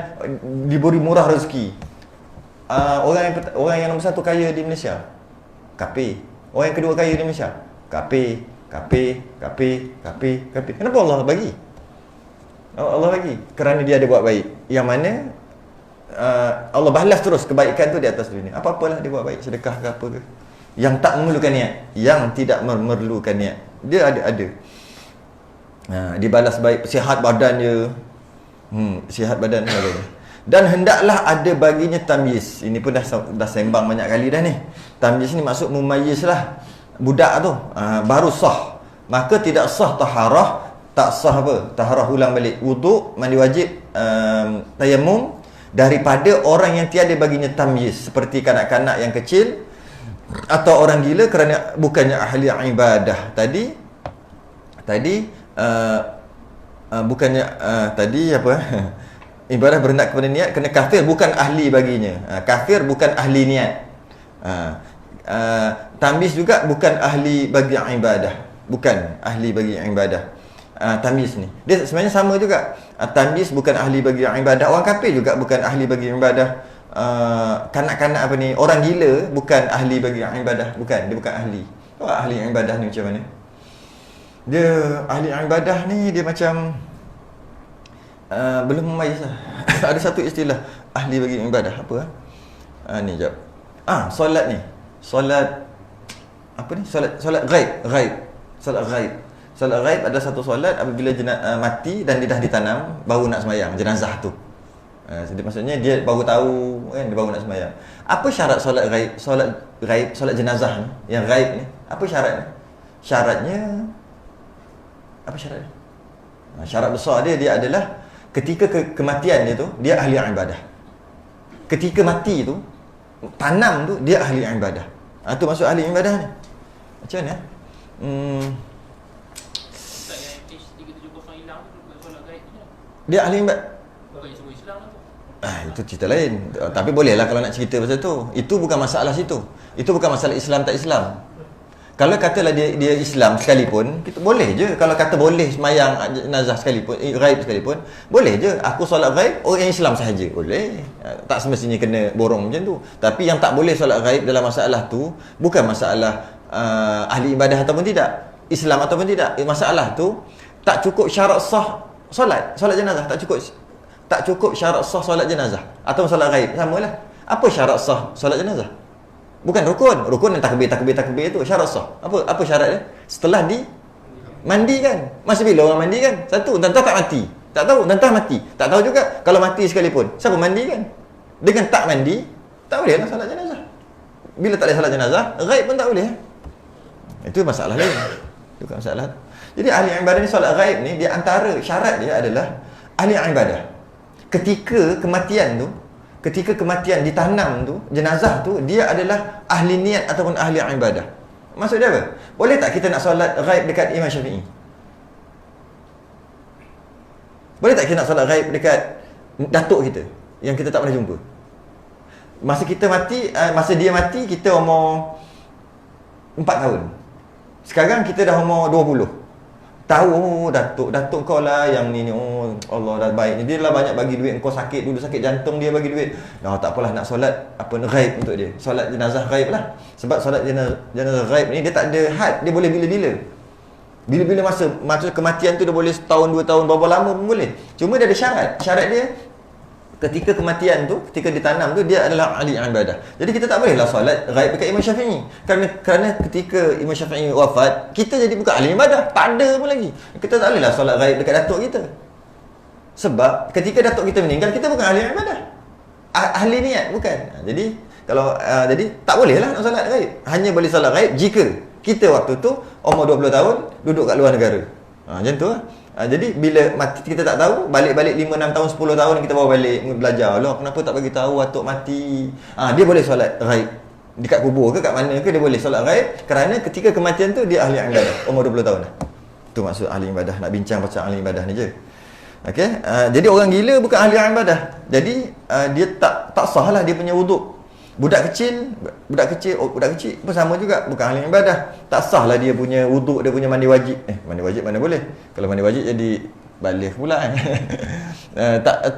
diberi murah rezeki. Orang yang nombor satu kaya di Malaysia, kafir. Orang yang kedua kaya di Malaysia, kafir. Kenapa Allah bagi? Allah bagi kerana dia ada buat baik, yang mana Allah balas terus kebaikan tu di atas dunia. Apa-apalah dia buat baik, sedekah ke apa ke, yang tak memerlukan niat, yang tidak memerlukan niat, dia ada. Dia balas baik, sihat badan dia, sihat badan sebagainya. Dan hendaklah ada baginya tamyiz. Ini pun dah sembang banyak kali dah ni. Tamyiz ni maksud mumayyiz lah budak tu, baru sah. Maka tidak sah taharah, tak sah apa? Taharah ulang balik wuduk, mandi wajib, tayammum daripada orang yang tiada baginya tamyiz, seperti kanak-kanak yang kecil atau orang gila kerana bukannya ahli ibadah. Tadi bukannya tadi apa? Ibadah berendak kepada niat, kena kafir bukan ahli baginya. Kafir bukan ahli niat. Tamyiz juga bukan ahli bagi ibadah, bukan ahli bagi ibadah. Tamyiz ni dia sebenarnya sama juga. Tamyiz bukan ahli bagi ibadah, orang kafir juga bukan ahli bagi ibadah. Kanak-kanak apa ni, orang gila bukan ahli bagi ibadah, bukan, dia bukan ahli. Ahli ibadah ni macam mana? Dia ahli ibadah ni dia macam belum memayis lah. Ada satu istilah ahli bagi ibadah apa? Ni jap. Solat ni. Solat apa ni? Solat ghaib. Solat ghaib adalah satu solat apabila mati dan dia dah ditanam baru nak sembahyang, jenazah tu. Jadi maksudnya dia baru tahu kan, dia baru nak sembahyang. Apa syarat solat ghaib? Solat jenazah ni, yang ghaib ni, apa syaratnya? Apa syaratnya? Syarat besar dia adalah ketika kematian dia tu, dia ahli ibadah. Ketika mati tu, tanam tu, dia ahli ibadah. Tu maksud ahli ibadah ni. Macam mana? Dia ahli ibadah. Itu cerita lain. Tapi bolehlah kalau nak cerita pasal tu. Itu bukan masalah situ. Itu bukan masalah Islam tak Islam. Kalau katalah dia Islam sekalipun, kita boleh je. Kalau kata boleh semayang jenazah sekalipun, ghaib sekalipun, boleh je. Aku solat ghaib, orang Islam sahaja, boleh. Tak semestinya kena borong macam tu. Tapi yang tak boleh solat ghaib dalam masalah tu bukan masalah ahli ibadah ataupun tidak, Islam ataupun tidak. Masalah tu tak cukup syarat sah solat jenazah, tak cukup syarat sah solat jenazah atau solat ghaib, samalah. Apa syarat sah solat jenazah? Bukan rukun yang takbir tu syarat sah. Apa syarat dia? Setelah dimandikan. Masa bila orang mandi kan? Satu, tentang tak mati. Tak tahu, tentang mati. Tak tahu juga kalau mati sekalipun. Siapa mandi kan? Dengan tak mandi, tak boleh lah solat jenazah. Bila tak boleh solat jenazah, ghaib pun tak boleh. Itu masalah lain. Itu bukan masalah. Jadi ahli ibadah ni, solat ghaib ni, dia antara syarat dia adalah ahli ibadah. Ketika kematian ditanam tu, jenazah tu, dia adalah ahli niat ataupun ahli ibadah. Maksud dia apa? Boleh tak kita nak solat ghaib dekat Imam Syafi'i? Boleh tak kita nak solat ghaib dekat datuk kita yang kita tak pernah jumpa? Masa dia mati, kita umur 4 tahun. Sekarang kita dah umur 20. Tahu datuk kau lah yang ni, Allah dah baik ni, dia lah banyak bagi duit, kau sakit dulu, sakit jantung dia bagi duit. Tak apalah, nak solat ghaib untuk dia, solat jenazah ghaib lah. Sebab solat jenazah ghaib ni dia tak ada had, dia boleh bila-bila masa kematian tu, dia boleh setahun, 2 tahun, berapa lama pun boleh. Cuma dia ada syarat dia ketika kematian tu, ketika ditanam tu, dia adalah ahli ibadah. Jadi kita tak bolehlah solat ghaib dekat Imam Syafi'i. Kerana ketika Imam Syafi'i wafat, kita jadi bukan ahli ibadah, tak ada pun lagi. Kita tak bolehlah solat ghaib dekat datuk kita. Sebab ketika datuk kita meninggal, kita bukan ahli ibadah, ahli niat, bukan. Jadi jadi tak bolehlah nak solat ghaib. Hanya boleh solat ghaib jika kita waktu tu umur 20 tahun duduk kat luar negara. Macam tu lah. Jadi bila mati kita tak tahu, balik-balik 5, 6 tahun, 10 tahun kita bawa balik belajar. Allah, kenapa tak bagi tahu atuk mati? Dia boleh solat ghaib. dekat kubur ke kat mana ke dia boleh solat ghaib, kerana ketika kematian tu dia ahli ibadah, umur 20 tahun dah. Tu maksud ahli ibadah, nak bincang pasal ahli ibadah ni je. Okey, jadi orang gila bukan ahli ibadah. Jadi dia tak sah lah dia punya wuduk. Budak kecil pun sama juga, bukan ahli ibadah. Tak sah lah dia punya wuduk, dia punya mandi wajib. Mandi wajib mana boleh. Kalau mandi wajib jadi baligh pula kan.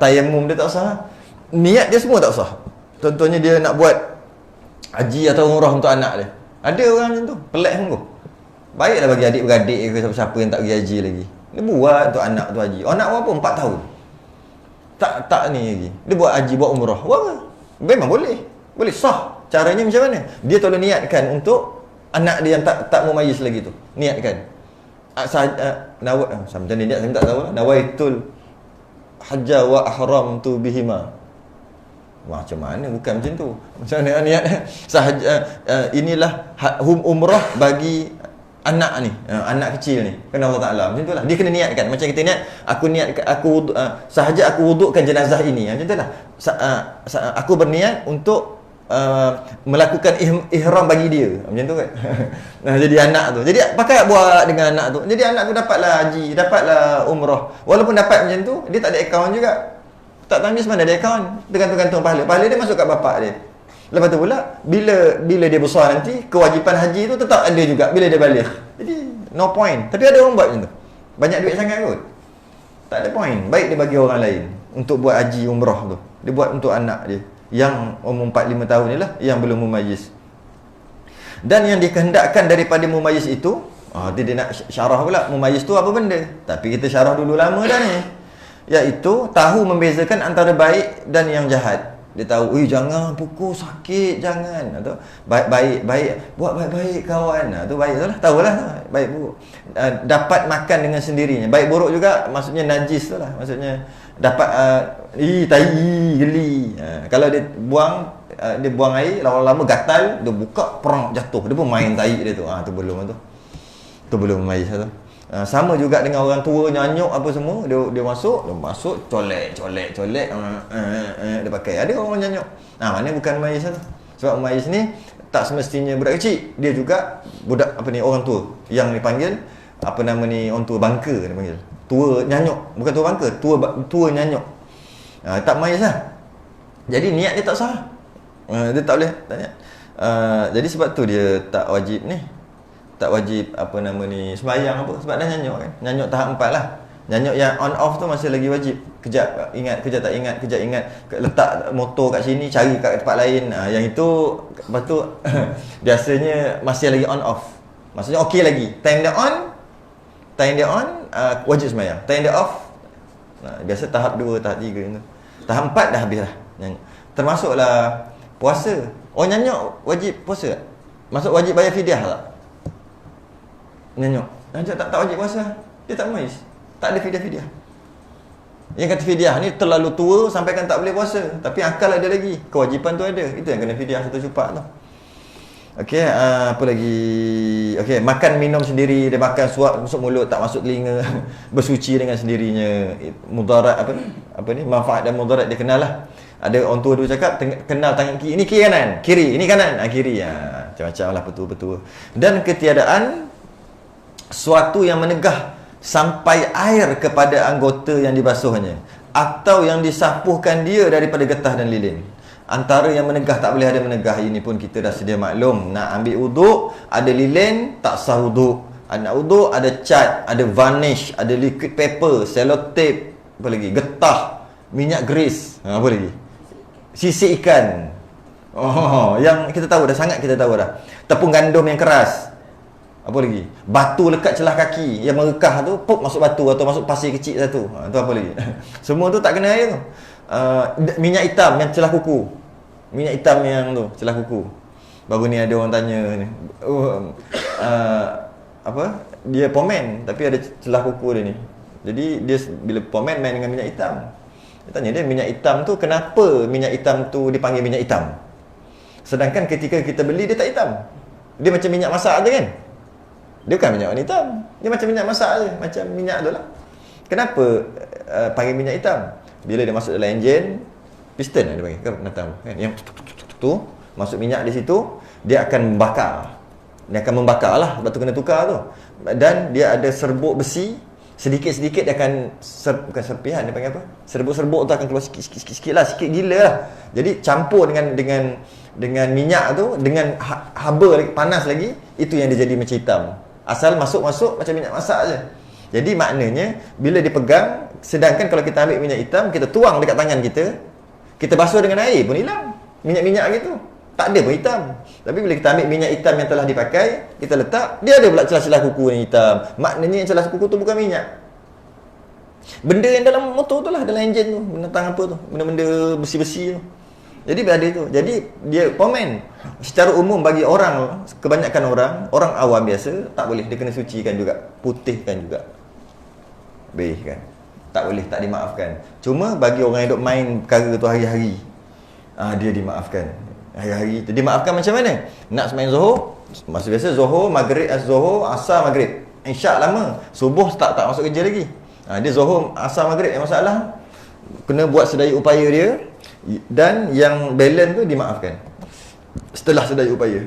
Tayammum dia tak sah. Niat dia semua tak sah. Contohnya dia nak buat haji atau umrah untuk anak dia. Ada orang macam tu, pelik sungguh. Baiklah bagi adik-beradik ke siapa-siapa yang tak pergi haji lagi. Dia buat untuk anak tu haji. Anak berapa? 4 tahun. Tak ni lagi. Dia buat haji, buat umrah. Buat apa? Memang boleh. Boleh sah. Caranya macam mana? Dia tolong niatkan untuk anak dia yang tak mumayyiz lagi tu. Niatkan. Macam ni niat saya tak tahu lah. Nawaitul hajja wa ahramtu bihima. Macam mana? Bukan macam tu. Macam mana niat? Inilah umrah bagi anak ni, anak kecil ni. Kena Allah Ta'ala. Macam tu lah. Dia kena niatkan. Macam kita niat, sahaja aku wudukkan jenazah ini. Macam tu lah. Aku berniat untuk melakukan ihram bagi dia. Macam tu kan. Jadi anak tu. Jadi pakai buat dengan anak tu. Jadi anak tu dapatlah haji, dapatlah umrah. Walaupun dapat macam tu, dia tak ada akaun juga. Tak tangis mana ada akaun. Tergantung pahala. Pahala dia masuk kat bapak dia. Lepas tu pula bila dia besar nanti, kewajipan haji tu tetap ada juga bila dia balik. Jadi no point. Tapi ada orang buat macam tu. Banyak duit sangat kot. Tak ada point. Baik dia bagi orang lain untuk buat haji umrah tu. Dia buat untuk anak dia yang umur 4-5 tahun ni lah, yang belum mumayyiz. Dan yang dikehendakkan daripada mumayyiz itu, dia nak syarah pula mumayyiz tu apa benda. Tapi kita syarah dulu lama dah ni. Iaitu tahu membezakan antara baik dan yang jahat. Dia tahu, jangan pukul, sakit, jangan. Atau baik, buat baik-baik kawan. Tu baik tu lah, tahulah baik buruk. Dapat makan dengan sendirinya. Baik buruk juga maksudnya najis tu lah. Maksudnya dapat geli. Kalau dia buang air lama-lama gatal, dia buka perang jatuh. Dia pun main tai dia tu. Tu belum tu. Tu belum main tu. Sama juga dengan orang tua nyanyuk apa semua, dia masuk colek dia pakai. Ada orang nyanyuk. Mana bukan mayis tu. Sebab mayis ni tak semestinya budak kecil, dia juga budak orang tua yang dipanggil orang tua bangka dia panggil. Tua nyanyuk, bukan tua bangka, tua nyanyuk. Tak mayis lah. Jadi niat dia tak sah. Dia tak boleh tanya. Jadi sebab tu dia tak wajib ni. Tak wajib sembahyang apa, sebab dah nyanyuk kan. Nyanyuk tahap 4 lah. Nyanyuk yang on off tu masih lagi wajib. Kejap ingat, kejap tak ingat, kejap ingat, letak motor kat sini, cari kat tempat lain. Yang itu lepas tu biasanya masih lagi on off. Maksudnya okey lagi. Time dia on wajib sembahyang. Time dia off biasa tahap 2, tahap 3 tu. Tahap 4 dah habis dah nyanyuk. Termasuklah puasa. Nyanyuk wajib puasa tak? Masuk wajib bayar fidyah tak? Nyanyuk tak wajib puasa. Dia tak mayis. Tak ada fidyah. Yang kata fidyah ni terlalu tua sampai kan tak boleh puasa. Tapi akal ada lagi. Kewajipan tu ada. Itu yang kena fidyah satu cupak tu. Okey, apa lagi? Okey, makan minum sendiri. Dia makan suap masuk mulut, tak masuk telinga. Bersuci dengan sendirinya. Mudarat apa ni? Manfaat dan mudarat dia kenal lah. Ada orang tua dulu cakap, kenal tangan kiri. Ini kiri kanan. Kiri, ini kanan. Kiri. Macam-macam lah betul-betul. Dan ketiadaan suatu yang menegah sampai air kepada anggota yang dibasuhnya, atau yang disapuhkan dia daripada getah dan lilin. Antara yang menegah tak boleh ada menegah, ini pun kita dah sedia maklum. Nak ambil wuduk, ada lilin, tak sah wuduk. Nak wuduk, ada cat, ada varnish, ada liquid paper, sellotape, apa lagi, getah, minyak grease, apa lagi, sisik ikan. Yang kita tahu dah, sangat kita tahu dah. Tepung gandum yang keras. Apa lagi? Batu lekat celah kaki yang merekah tu, pop masuk batu atau masuk pasir kecil satu. Tu apa lagi? Semua tu tak kena air tu. Minyak hitam yang celah kuku. Minyak hitam yang tu, celah kuku. Baru ni ada orang tanya ni. Dia pomen tapi ada celah kuku dia ni. Jadi dia bila pomen main dengan minyak hitam. Dia tanya dia, minyak hitam tu kenapa minyak hitam tu dipanggil minyak hitam? Sedangkan ketika kita beli dia tak hitam. Dia macam minyak masak je kan? Dia bukan minyak warna hitam. Dia macam minyak masak je. Macam minyak tu lah. Kenapa panggil minyak hitam? Bila dia masuk dalam enjin, piston dia panggil. Kan? Yang tu masuk minyak di situ. dia akan membakar. Dia akan membakar lah, sebab tu kena tukar tu. Dan dia ada serbuk besi, sedikit-sedikit dia akan bukan serpihan, dia panggil apa? Serbuk-serbuk tu akan keluar sikit lah, sikit gila lah. Jadi campur dengan minyak tu, dengan haba lagi, panas lagi, itu yang dia jadi macam hitam. Asal masuk-masuk macam minyak masak je. Jadi maknanya bila dipegang, sedangkan kalau kita ambil minyak hitam, kita tuang dekat tangan kita basuh dengan air pun hilang minyak-minyak gitu. Tak ada pun hitam. Tapi bila kita ambil minyak hitam yang telah dipakai, kita letak, dia ada pula celah-celah kuku yang hitam. Maknanya yang celah kuku tu bukan minyak. Benda yang dalam motor tu lah, dalam enjin tu, benda apa tu, benda-benda besi-besi tu. Jadi ada itu. Jadi dia pomen. Secara umum bagi orang, kebanyakan orang awam biasa tak boleh, dia kena sucikan juga, putihkan juga. Kan. Tak boleh, tak dimaafkan. Cuma bagi orang yang duk main perkara tu hari-hari, dia dimaafkan. Hari-hari tu dimaafkan macam mana? Nak sembahyang Zuhur, masa biasa Zuhur, Maghrib, Zuhur, Asar, Maghrib. Isyak lama, subuh tak masuk kerja lagi. Dia Zuhur, Asar, Maghrib yang masalah. Kena buat sedaya upaya dia, dan yang balance tu dimaafkan setelah sedaya upaya.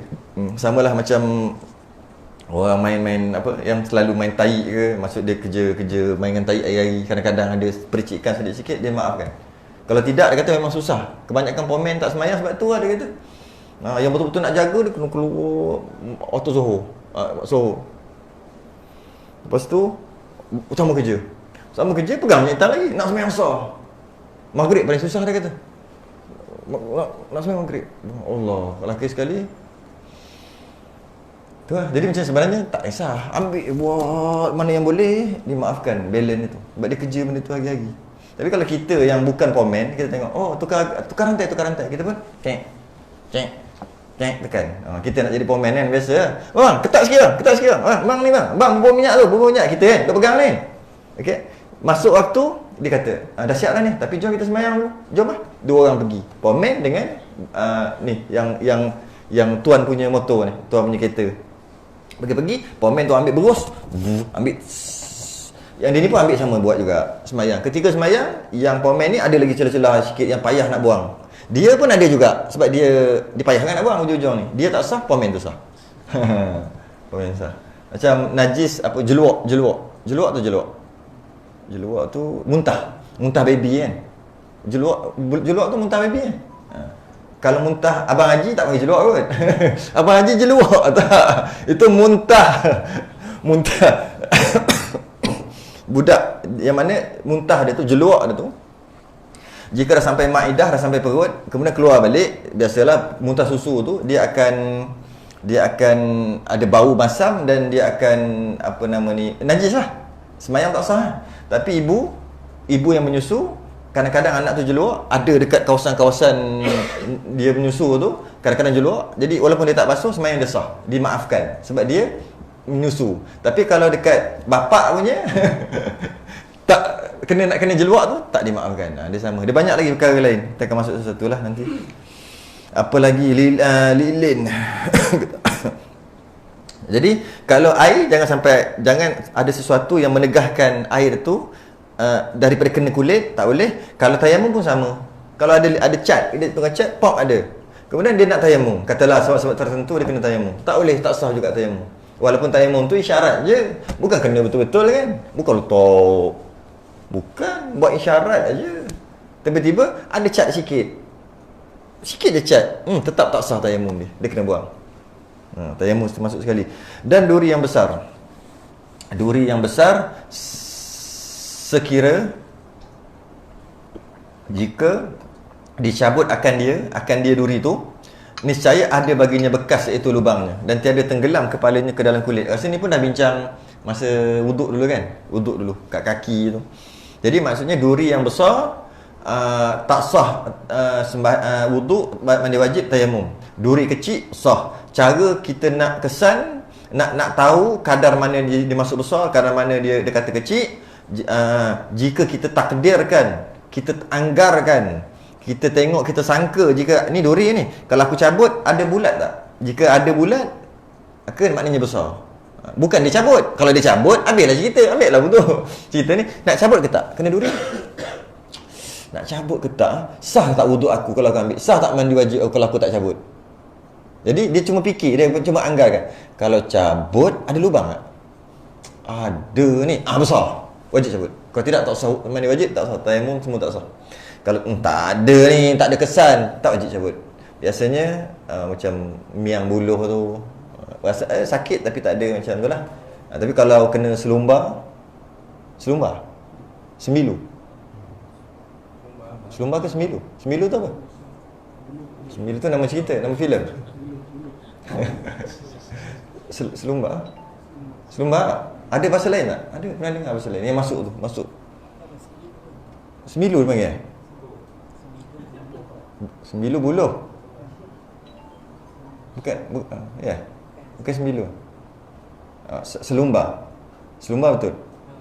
Samalah macam orang main-main apa, yang selalu main taik ke, maksud dia kerja main dengan taik hari-hari, kadang-kadang ada percikan sedikit-sikit, dia maafkan. Kalau tidak, dia kata memang susah. Kebanyakan pomen tak semayang sebab tu dia kata. Yang betul-betul nak jaga, dia kena keluar auto Zuhur. Lepas tu sama kerja pegang minyak hitam lagi, nak semayang Asar. Maghrib paling susah, dia kata. Nak semayang Maghrib, Allah, lelaki sekali. Tu lah. Jadi macam sebenarnya tak kisah, ambil buat mana yang boleh, dimaafkan balance itu. Sebab dia kerja benda tu hari-hari. Tapi kalau kita yang bukan pomen, kita tengok, tukar rantai. Kita pun cek tekan. Kita nak jadi pomen kan, biasa. Bang, ketat sikit bang. Bang ni bang, bubuh minyak kita kan, kita pegang ni. Okey. Masuk waktu, dia kata, dah siap dah ni, tapi jom kita semayang dulu. Jom lah. 2 orang pergi. Pomen dengan ni yang tuan punya motor ni, tuan punya kereta. Pergi, pomen tu ambil berus, ambil. Yang dia ni pun ambil sama buat juga semayang. Ketika semayang, yang pomen ni ada lagi celah-celah sikit yang payah nak buang. Dia pun ada juga, sebab dia payahkan nak buang ujung-ujung ni. Dia tak sah, pomen tu sah. Pomen sah. Macam najis apa, jeluak tu muntah baby kan. Jeluak tu muntah baby kan. Kalau muntah Abang Haji tak panggil jeluak kot. Abang Haji jeluak tak. Itu muntah. Budak yang mana muntah dia tu, jeluak dia tu, jika dah sampai maidah, dah sampai perut, kemudian keluar balik, biasalah muntah susu tu dia akan ada bau masam, dan dia akan najis lah. Semayang tak sah. Tapi ibu yang menyusu, kadang-kadang anak tu jeluak, ada dekat kawasan-kawasan dia menyusu tu, kadang-kadang jeluak. Jadi walaupun dia tak basuh, semayang dia sah, dimaafkan sebab dia menyusu. Tapi kalau dekat bapak punya tak kena jeluak tu, tak dimaafkan. Dia sama. Dia banyak lagi perkara lain. Kita akan masuk satu lah nanti. Apa lagi? Lilin. Jadi kalau air, jangan ada sesuatu yang menegahkan air tu daripada kena kulit, tak boleh. Kalau tayamum pun sama. Kalau ada cat, dia tengah cat, pop ada. Kemudian dia nak tayamum, katalah sebab tertentu dia kena tayamum, tak boleh, tak sah juga tayamum. Walaupun tayamum tu isyarat je, bukan kena betul-betul kan. Bukan letak, bukan buat isyarat aja. Tiba-tiba ada cat sikit je cat, tetap tak sah tayamum dia kena buang. Tayamum termasuk sekali. Dan duri yang besar sekira jika dicabut akan dia duri tu, niscaya ada baginya bekas, iaitu lubangnya, dan tiada tenggelam kepalanya ke dalam kulit. Rasa ni pun dah bincang masa wuduk dulu kan, kat kaki tu. Jadi maksudnya duri yang besar tak sah wuduk, mandi wajib, tayamum. Duri kecil sah. Cara kita nak kesan, nak tahu kadar mana dia masuk besar, kadar mana dia kata kecil, jika kita takdirkan, kita anggarkan, kita tengok, kita sangka, jika ni duri ni, kalau aku cabut ada bulat tak? Jika ada bulat, kan maknanya besar. Bukan dia cabut. Kalau dia cabut, ambillah betul. Cerita ni, nak cabut ke tak? Kena duri. Nak cabut ke tak? Sah tak wuduk aku kalau aku ambil? Sah tak mandi wajib aku kalau aku tak cabut? Jadi dia cuma fikir, dia cuma anggarkan. Kalau cabut, ada lubang tak? Ada ni. Besar. Wajib cabut. Kalau tidak, tak sah. Mandi wajib, tak sah. Tayamum, semua tak sah. Kalau tak ada ni, tak ada kesan, tak wajib cabut. Biasanya macam miang buluh tu, rasa sakit tapi tak ada macam tu lah. Tapi kalau kena selumbar, semilu. Selumbar ke semilu? Semilu tu apa? Semilu tu nama cerita, nama filem. Selumbar. Ada bahasa lain tak? Ada, pernah dengar bahasa lain. Yang masuk. Semilu dia panggil. Semilu buluh. Bukan semilu. Selumbar betul.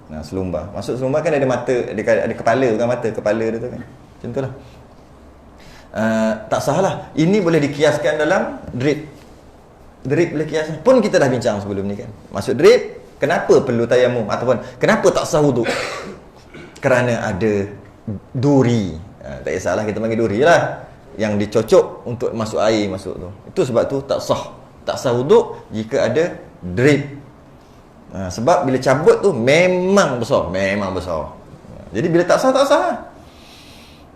Nah, selumbar. Masuk selumbar kan ada mata, ada kepala, bukan mata, kepala dia tu kan. Macam tu lah. Tak salah. Ini boleh dikiaskan dalam drip. Drip boleh kiaskan. Pun kita dah bincang sebelum ni kan. Masuk drip, kenapa perlu tayamum? Ataupun kenapa tak sah wuduk? Kerana ada duri. Tak kisahlah kita panggil duri lah, yang dicocok untuk masuk air masuk tu. Itu sebab tu tak sah wuduk jika ada drip. Sebab bila cabut tu memang besar. Jadi bila tak sah lah.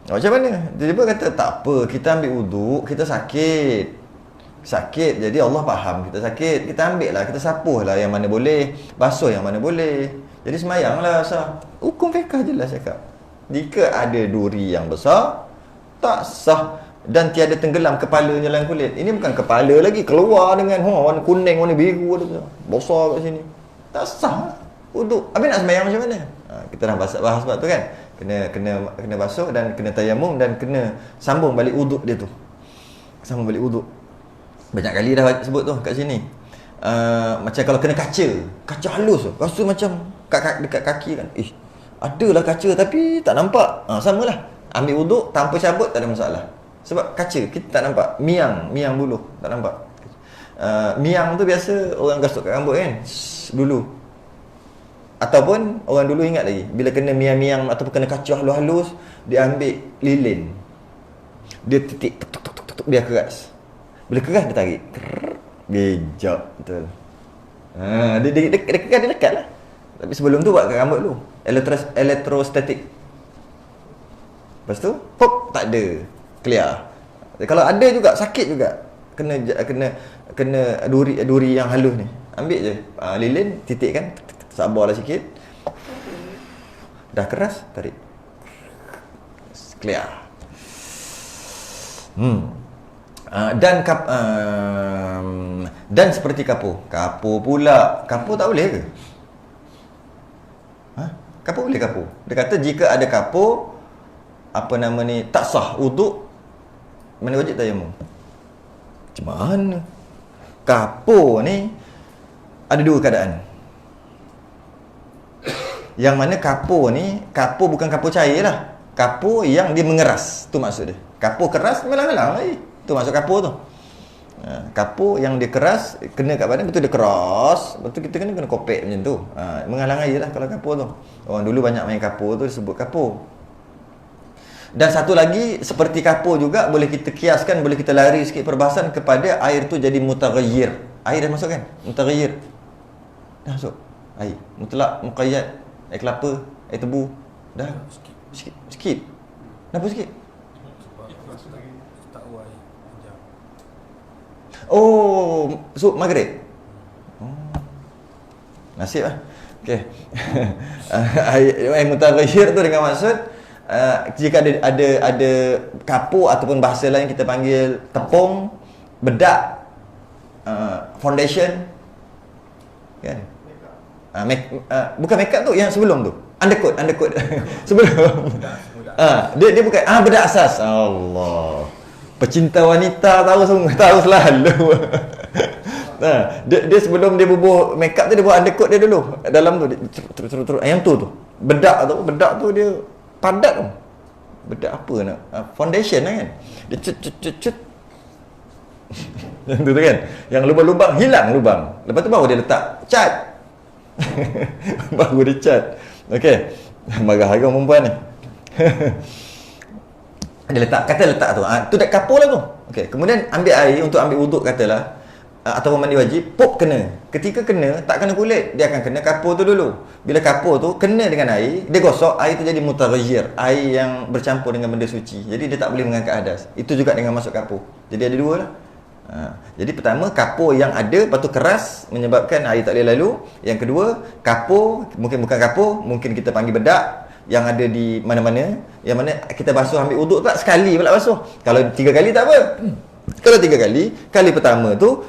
Macam mana? Tiba-tiba kata tak apa, kita ambil wuduk, kita sakit, jadi Allah faham kita sakit, kita ambil lah, kita sapuh lah yang mana boleh, basuh yang mana boleh. Jadi semayang lah sah. Hukum fiqh jelas cakap, jika ada duri yang besar, tak sah. Dan tiada tenggelam kepalanya dalam kulit. Ini bukan kepala lagi, keluar dengan warna kuning, warna biru ada, besar kat sini. Tak sah wuduk. Habis nak sembahyang macam mana? Kita dah bahas sebab tu kan. Kena basuh dan kena tayamum dan kena sambung balik wuduk dia tu. Banyak kali dah sebut tu kat sini. Macam kalau kena kaca halus tu, rasa macam dekat kaki kan. Adalah kaca tapi tak nampak. Samalah. Ambil wuduk tanpa cabut tak ada masalah. Sebab kaca kita tak nampak. Miang buluh tak nampak. Miang tu biasa orang gasuk kat rambut kan dulu. Ataupun orang dulu ingat lagi, bila kena miang-miang ataupun kena kaca halus-halus, dia ambil lilin, dia titik tuk, dia keras. Bila keras dia tarik, bijak betul. Dia keras, dia lekat lah. Tapi sebelum tu buat kat rambut dulu, elektrostatik. Lepas tu pop, tak ada, clear. Kalau ada juga sakit juga, kena duri yang halus ni, ambil je lilin, titik kan, sabarlah sikit, dah keras, tarik, clear. Dan seperti kapur pula, kapur tak boleh ke? Kapur boleh kapur. Dia kata jika ada kapur, tak sah wuduk, mana wajib tayamum. Macam mana? Kapur ni ada dua keadaan. Yang mana kapur ni, kapur bukan kapur cair lah, kapur yang dia mengeras, tu maksud dia. Kapur keras melang-melang lagi, tu maksud kapur tu. Kapur yang dia keras, kena kat badan, betul dia keras, betul kita kena kopek macam tu. Menghalang air lah kalau kapur tu. Orang dulu banyak main kapur tu, disebut kapur. Dan satu lagi, seperti kapur juga, boleh kita kiaskan, boleh kita lari sikit perbahasan kepada air tu jadi mutaghayyir. Air dah masuk kan? Mutaghayyir dah masuk. Air mutlak, muqayyad, air kelapa, air tebu, dah sikit. Kenapa sikit? Oh, sup maghrib. Nasib lah. Okey. Air mutaghayyir tu dengan maksud jika ada kapur ataupun bahasa lain kita panggil tepung, bedak, foundation kan. Bukan make up tu, yang sebelum tu, undercoat sebelum. Dia bukan bedak asas. Allah, pecinta wanita tahu selalu. Dia sebelum dia bubuh make up tu, dia buat undercoat dia dulu dalam tu, terus yang tu bedak tu dia padat tu. Bedak apa nak? Foundation lah kan. Dia cut. Yang tu kan. Yang lubang-lubang, hilang lubang. Lepas tu baru dia letak cat. Baru dia cat. Okey. Marah harga perempuan ni. Dia letak tu. Tu dah kapur lah tu. Okey, kemudian ambil air untuk ambil wuduk katalah, ataupun mandi wajib, pop kena. Ketika kena, tak kena kulit, dia akan kena kapur tu dulu. Bila kapur tu kena dengan air, dia gosok, air tu jadi mutaghayyir, air yang bercampur dengan benda suci. Jadi dia tak boleh mengangkat hadas. Itu juga dengan masuk kapur. Jadi ada dua lah. Jadi pertama, kapur yang ada, lepas tu keras menyebabkan air tak boleh lalu. Yang kedua, kapur, mungkin bukan kapur, mungkin kita panggil bedak yang ada di mana-mana, yang mana kita basuh ambil wuduk tak sekali pula basuh. Kalau 3 kali tak apa. Kalau 3 kali, kali pertama tu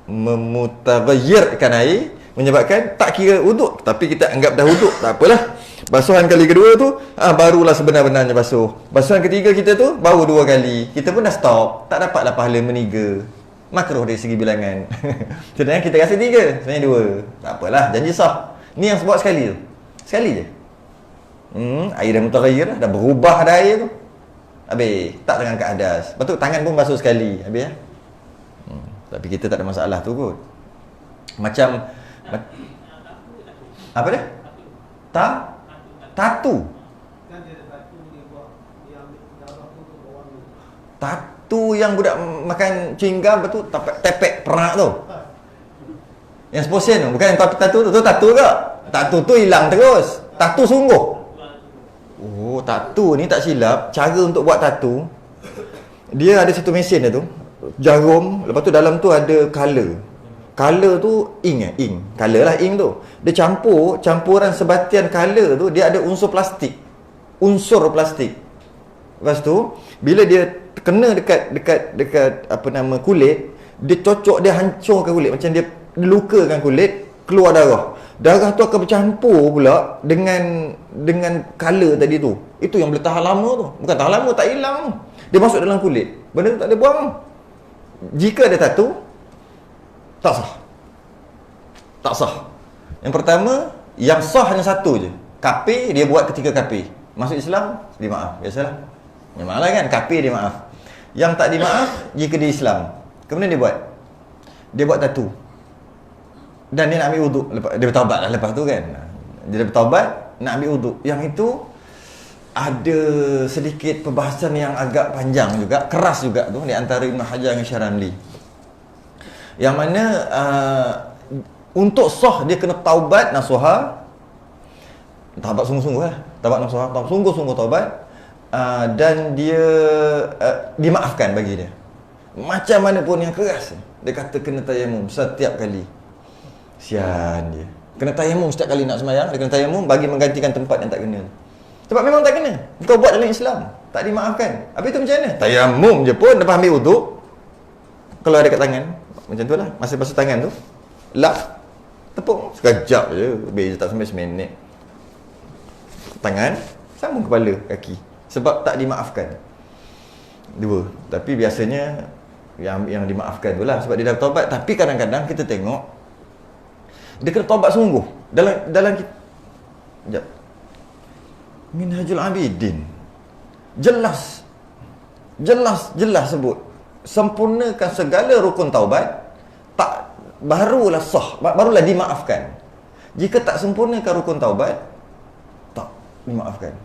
memutaghayyirkan air, menyebabkan tak kira wuduk, tapi kita anggap dah wuduk, tak apalah. Basuhan kali kedua tu barulah sebenar-benarnya basuh. Basuhan ketiga kita tu baru 2 kali. Kita pun dah stop, tak dapatlah pahala meniga. Makruh dari segi bilangan. Sebenarnya kita rasa 3, sebenarnya 2. Tak apalah, janji sah. Ni yang buat sekali tu. Sekali je. Air dah mutaghayyir dah berubah dah air tu. Habis, tak dengan angkat hadas. Lepas tu tangan pun basuh sekali. Habis ya. Tapi kita tak ada masalah tu kot. Macam apa dia? Tatu. Tatu yang budak makan chewing gum, betul tepek perak tu. Yang seposen tu, bukan yang tatu tu tatu ke? Tatu tu hilang terus. Tatu sungguh. Oh, tatu ni tak silap, cara untuk buat tatu, dia ada satu mesin dia tu, jarum, lepas tu dalam tu ada color. Color tu ink. Color lah ink tu. Dia campuran sebatian color tu, dia ada unsur plastik. Lepas tu, bila dia kena dekat apa nama kulit, dia cocok, dia hancurkan kulit, macam dia lukakan kulit, keluar darah. Darah tu akan bercampur pula dengan color tadi tu. Itu yang boleh tahan lama tu. Bukan tahan lama, tak hilang. Dia masuk dalam kulit. Benda tu tak ada buang. Jika ada tatu, tak sah. Yang pertama, yang sah hanya satu je. Kafir dia buat ketika kafir. Masuk Islam, dia maaf. Biasalah. Memang lah kan, kafir dia maaf. Yang tak dimaaf jika dia Islam. Kemudian dia buat tatu. Dan dia nak ambil wuduk. Dia bertaubat lah lepas tu kan. Dia bertaubat, nak ambil wuduk. Yang itu ada sedikit perbahasan yang agak panjang juga, keras juga tu, di antara Ibn Hajar dengan Syarani. Yang mana untuk sah dia kena taubat nasuha. Taubat sungguh-sungguh lah. Taubat nasuha, sungguh-sungguh taubat. Dan dia dimaafkan bagi dia. Macam mana pun yang keras, dia kata kena tayamum setiap kali. Sian dia. Kena tayamum setiap kali nak sembahyang, dia kena tayamum bagi menggantikan tempat yang tak kena. Sebab memang tak kena. Kau buat dalam Islam, tak dimaafkan. Habis tu macam mana? Tayamum je pun lepas ambil wuduk, kalau ada kat tangan, macam tu lah. Masa basuh tangan tu, lap, tepuk sekejap je, habis tak sampai seminit. Tangan, sambung kepala, kaki. Sebab tak dimaafkan. 2. Tapi biasanya yang dimaafkan tu lah, sebab dia dah taubat. Tapi kadang-kadang kita tengok dia kena taubat sungguh. Dalam sekejap. Minhajul Abidin jelas sebut sempurnakan segala rukun taubat, tak barulah sah, barulah dimaafkan. Jika tak sempurnakan rukun taubat, tak dimaafkan.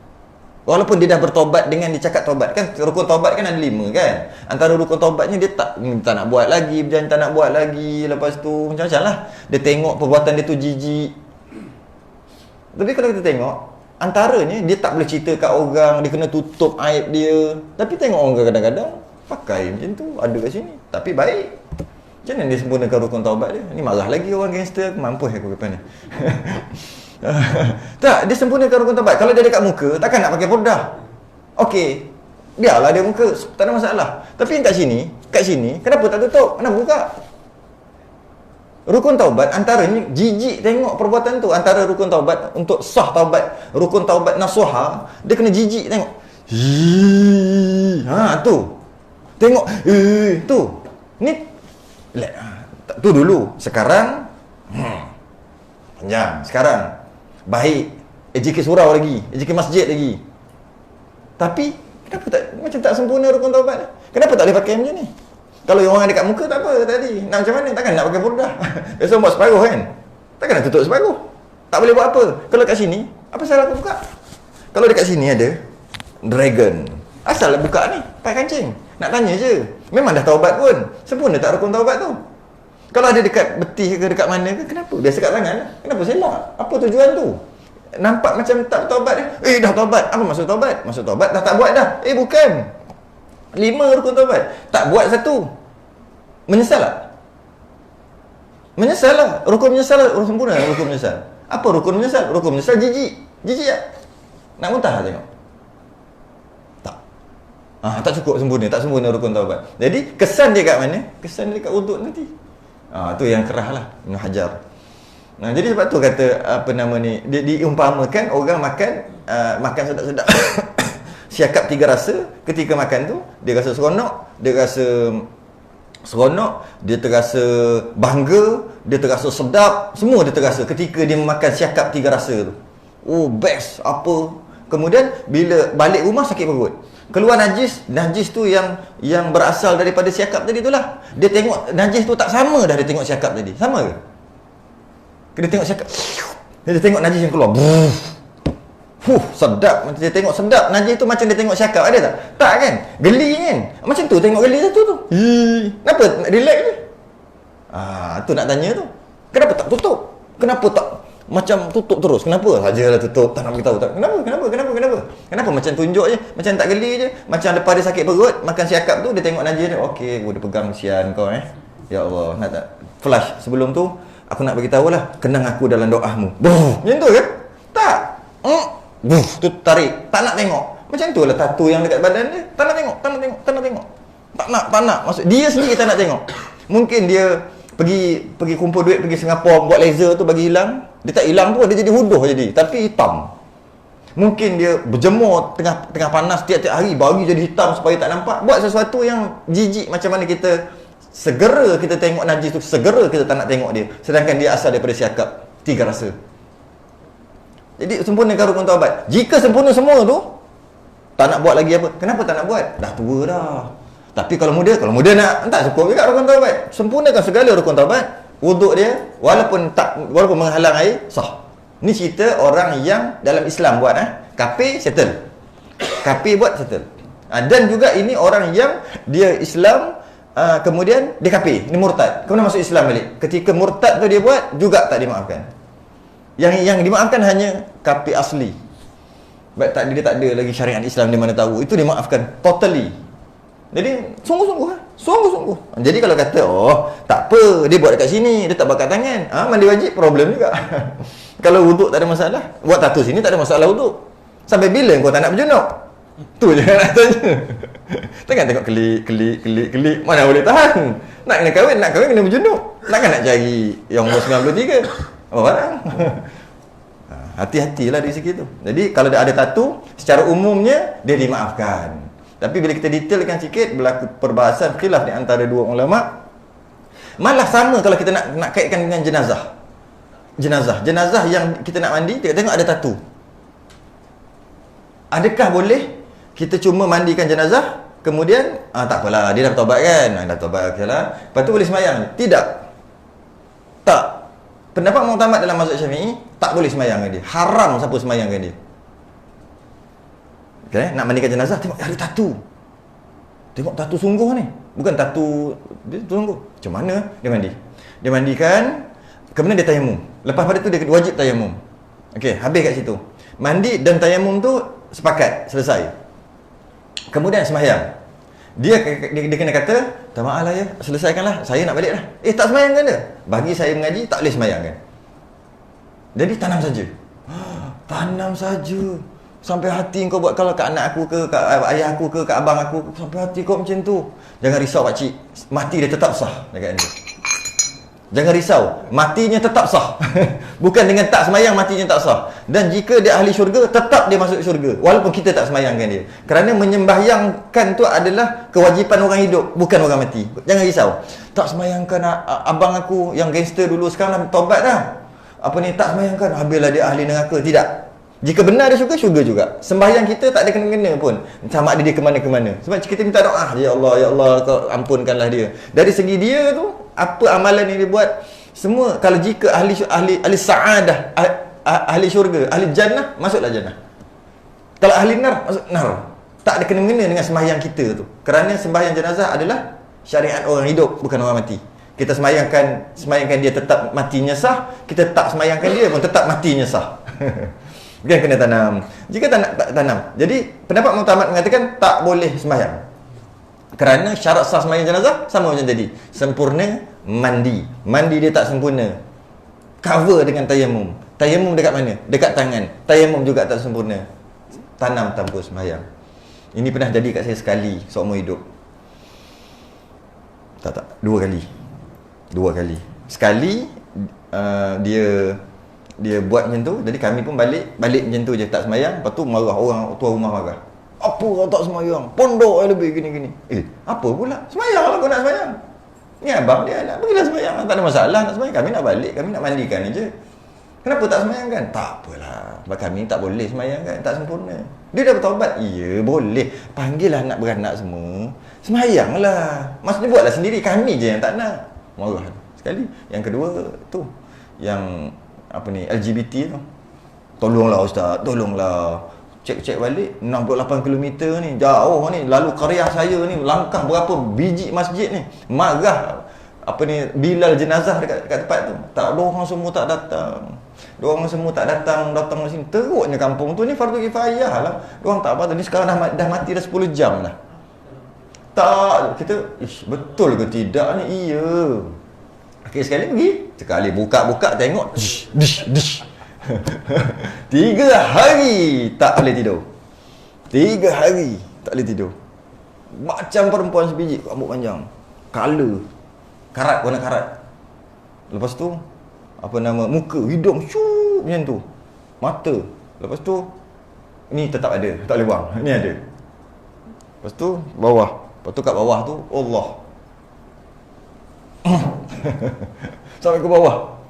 Walaupun dia dah bertaubat dengan dicakap taubat, kan rukun taubat kan ada 5 kan. Antara rukun taubatnya dia tak nak buat lagi, berjanji tak nak buat lagi, lepas tu macam-macam lah. Dia tengok perbuatan dia tu jijik. Tapi kalau kita tengok, antaranya dia tak boleh cerita kat orang, dia kena tutup aib dia. Tapi tengok orang kadang-kadang pakai macam tu, ada kat sini, tapi baik. Macam mana dia sempurnakan rukun taubat dia? Ni marah lagi orang gangster, mampus aku ke depan ni. Tak, dia sempurnakan rukun taubat. Kalau dia dekat muka, takkan nak pakai burdah. Okey, biarlah dia muka, tak ada masalah. Tapi yang kat sini, kenapa tak tutup? Kenapa buka? Rukun taubat antaranya jijik tengok perbuatan tu. Antara rukun taubat untuk sah taubat, rukun taubat nasuha, dia kena jijik tengok. Tu. Tengok tu. Ni tu dulu. Sekarang panjang. Sekarang baik, ejek surau lagi, ejek masjid lagi. Tapi kenapa tak macam tak sempurna rukun taubat? Kenapa tak boleh pakai macam ni? Kalau orang dekat muka tak apa tadi. Nak macam mana? Takkan nak pakai burdah. Biasa buat separuh kan? Takkan nak tutup separuh. Tak boleh buat apa. Kalau kat sini, apa salah aku buka? Kalau dekat sini ada dragon. Asal buka ni, pakai kancing. Nak tanya je. Memang dah taubat pun. Sempurna tak rukun taubat tu? Kalau ada dekat betih ke dekat mana ke, kenapa? Biasa kat tangan. Kenapa selak? Apa tujuan tu? Nampak macam tak bertaubat ni. Dah taubat. Apa maksud taubat? Maksud taubat dah tak buat dah. Bukan. 5 rukun taubat. Tak buat satu. Menyesal tak? Menyesal lah. Rukun menyesal lah. Sempurna rukun menyesal. Apa rukun menyesal? Rukun menyesal jijik. Jijik tak? Nak muntah lah tengok. Tak. Tak cukup sempurna. Tak sempurna rukun taubat. Jadi kesan dia kat mana? Kesan dia kat uduk nanti. Tu yang kerah lah. Ibn Hajar. Jadi sebab tu kata apa nama ni, dia diumpamakan orang makan sedap-sedap. Siakap 3 rasa. Ketika makan tu dia rasa seronok, dia terasa bangga, dia terasa sedap, semua dia terasa ketika dia makan siakap 3 rasa tu. Best apa. Kemudian bila balik rumah sakit perut. Keluar najis tu yang berasal daripada siakap tadi itulah. Dia tengok najis tu tak sama dah dia tengok siakap tadi. Sama ke? Dia tengok siakap. Dia tengok najis yang keluar. Sedap. Macam dia tengok sedap. Najis tu macam dia tengok siakap. Ada tak? Tak kan? Geli kan? Macam tu tengok geli satu tu. Kenapa? Relax je. Tu nak tanya tu. Kenapa tak tutup? Kenapa tak macam tutup terus? Kenapa? Sajalah tutup. Tak nak beritahu tak. Kenapa macam tunjuk je? Macam tak geli je. Macam lepas dia sakit perut, makan siakap tu, dia tengok najis dia. Okey, dia pegang sian kau Ya Allah, nak tak? Flash sebelum tu, aku nak beritahu lah, kenang aku dalam doamu. Macam tu ke? Tak. Tu tarik. Tak nak tengok. Macam tu lah tattoo yang dekat badan dia. Tak nak tengok. Tak nak. Maksud dia sendiri tak nak tengok. Mungkin dia pergi kumpul duit, pergi Singapura, buat laser tu bagi hilang. Dia tak hilang pun, dia jadi huduh jadi. Tapi hitam. Mungkin dia berjemur tengah panas tiap-tiap hari, bagi jadi hitam supaya tak nampak. Buat sesuatu yang jijik. Macam mana kita segera kita tengok najis tu, segera kita tak nak tengok dia. Sedangkan dia asal daripada siakap 3 rasa. Jadi sempurnakan rukun taubat. Jika sempurna semua tu, tak nak buat lagi apa? Kenapa tak nak buat? Dah tua dah. Tapi kalau muda nak, tak cukup juga rukun taubat. Sempurnakan segala rukun taubat. Wuduk dia walaupun menghalang air sah. Ni cerita orang yang dalam Islam buat kafir settle. Kafir buat settle. Dan juga ini orang yang dia Islam kemudian dia kafir, ni murtad. Kemudian masuk Islam balik. Ketika murtad tu dia buat juga tak dimaafkan. Yang dimaafkan hanya kafir asli. Sebab dia tak ada lagi syariat Islam di mana tahu. Itu dimaafkan totally. Jadi sungguh-sungguh. Jadi kalau kata tak apa, dia buat dekat sini, dia tak bakar tangan, mandi wajib, problem juga. Kalau wuduk tak ada masalah, buat tattoo sini tak ada masalah wuduk. Sampai bila kau tak nak berjunuk? Tu je nak tanya. Jangan tengok kelik, mana boleh tahan. Nak kahwin kena berjunuk. Takkan nak cari yang umur 93. Apa barang? Hati-hatilah dari segi tu. Jadi kalau ada tattoo, secara umumnya dia dimaafkan. Tapi bila kita detailkan sikit, berlaku perbahasan khilaf di antara dua ulama. Malah sama kalau kita nak kaitkan dengan jenazah yang kita nak mandi, kita tengok ada tattoo. Adakah boleh kita cuma mandikan jenazah, kemudian tak apalah, dia dah bertaubat kan, dah taubat, okeylah, lepas tu boleh sembahyang? Tidak. Tak. Pendapat muktamad dalam mazhab Syafi'i, tak boleh sembahyang dengan dia. Haram siapa sembahyang dengan dia. Okay, nak mandikan jenazah, tengok ada tattoo. Tengok tattoo sungguh ni. Bukan tattoo, dia sungguh. Macam mana dia mandi? Dia mandikan, kemudian dia tayamum. Lepas pada tu dia wajib tayamum. Okey, habis kat situ. Mandi dan tayamum tu sepakat, selesai. Kemudian sembahyang. Dia kena kata, tak maaf lah ya, selesaikanlah, saya nak balik dah. Tak sembahyangkan dia. Bagi saya mengaji, tak boleh sembahyangkan. Jadi tanam saja. Tanam saja. Sampai hati kau buat, kalau kat anak aku ke, kat ayah aku ke, kat abang aku, sampai hati kau macam tu. Jangan risau pakcik, mati dia tetap sah dekat dia. Jangan risau, matinya tetap sah. Bukan dengan tak semayang matinya tak sah. Dan jika dia ahli syurga, tetap dia masuk syurga walaupun kita tak semayangkan dia. Kerana menyembahyangkan tu adalah kewajipan orang hidup, bukan orang mati. Jangan risau. Tak semayangkan abang aku yang gangster dulu, sekarang dah taubat dah. Apa ni, tak semayangkan, habislah dia ahli neraka. Tidak. Jika benar dia syurga juga. Sembahyang kita tak ada kena-kena pun. Sama ada dia ke mana-ke mana. Sebab kita minta doa, ya Allah, kau ampunkanlah dia. Dari segi dia tu, apa amalan yang dia buat, semua, kalau jika ahli sa'adah, ahli syurga, ahli jannah, masuklah jannah. Kalau ahli nar, masuk nar. Tak ada kena-mengena dengan sembahyang kita tu. Kerana sembahyang jenazah adalah syariat orang hidup, bukan orang mati. Kita sembahyangkan dia tetap matinya sah, kita tak sembahyangkan dia pun tetap matinya sah. Bukan kena tanam. Jika tak tanam. Jadi pendapat muktamad mengatakan tak boleh sembahyang. Kerana syarat sah sembahyang jenazah sama macam tadi. Sempurna mandi. Mandi dia tak sempurna. Cover dengan tayamum. Tayamum dekat mana? Dekat tangan. Tayamum juga tak sempurna. Tanam tanpa sembahyang. Ini pernah jadi kat saya sekali seumur hidup. Tak, dua kali. Sekali dia buat macam tu, jadi kami pun balik macam tu je, tak sembahyang. Lepas tu marah, orang tua rumah marah. Apa kau tak sembahyang? Pondok lebih gini-gini. Apa pula? Sembahyang lah kau nak sembahyang. Ni abang dia nak pergilah sembahyang. Tak ada masalah nak sembahyang. Kami nak balik, kami nak mandikan je. Kenapa tak sembahyang kan? Tak apalah. Sebab kami tak boleh sembahyang kan, tak sempurna. Dia dah bertaubat. Ya, boleh. Panggil lah anak beranak semua. Sembahyanglah. Maksudnya buatlah sendiri. Kami je yang tak nak. Marah sekali. Yang kedua tu, yang apa ni, LGBT tu. Tolonglah Ustaz, tolonglah. Cek balik 68 km ni, jauh ni. Lalu karya saya ni, langkah berapa biji masjid ni. Marah apa ni, Bilal jenazah dekat tempat tu. Tak, orang semua tak datang. Datang ke sini. Teruknya kampung tu ni fardu kifayah lah. Diorang tak apa. Ni sekarang dah mati dah 10 jam dah. Tak, kita betul ke tidak ni? Iya. Okey, sekali pergi. Sekali buka tengok. Dish. 3 hari tak boleh tidur. 3 hari tak boleh tidur. Macam perempuan sebiji, rambut panjang. Color. Karat, warna karat. Lepas tu apa nama, muka, hidung syuk macam tu. Mata. Lepas tu ni tetap ada, tak boleh buang. Ni ada. Lepas tu bawah. Lepas tu kat bawah tu Allah. Sampai ke bawah.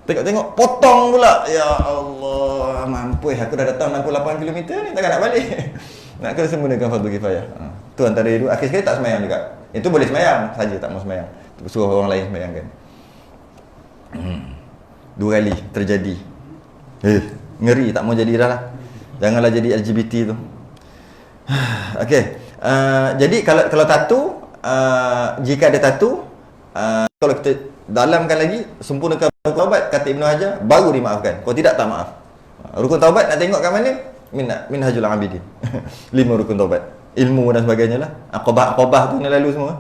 Tengok potong pula. Ya Allah, mampus aku dah datang 68 km ni, takkan nak balik. Nak kena sempurnakan fardu kifayah. Tu antara itu. Akhir sekali tak sembahyang juga. Itu boleh sembahyang saja, tak mau sembahyang. Suruh orang lain sembahyangkan. 2 kali terjadi. Ngeri, tak mau jadi dah lah. Janganlah jadi LGBT tu. Okey. Jadi kalau tatu, jika ada tatu, kalau kita dalamkan lagi, sempurnakan rukun taubat, kata Ibnu Hajar, baru dimaafkan. Kalau tidak, tak maaf. Rukun taubat nak tengok kat mana? Minhajul Abidin. 5 rukun taubat. Ilmu dan sebagainya lah. Aqabah tu nak lalu semua.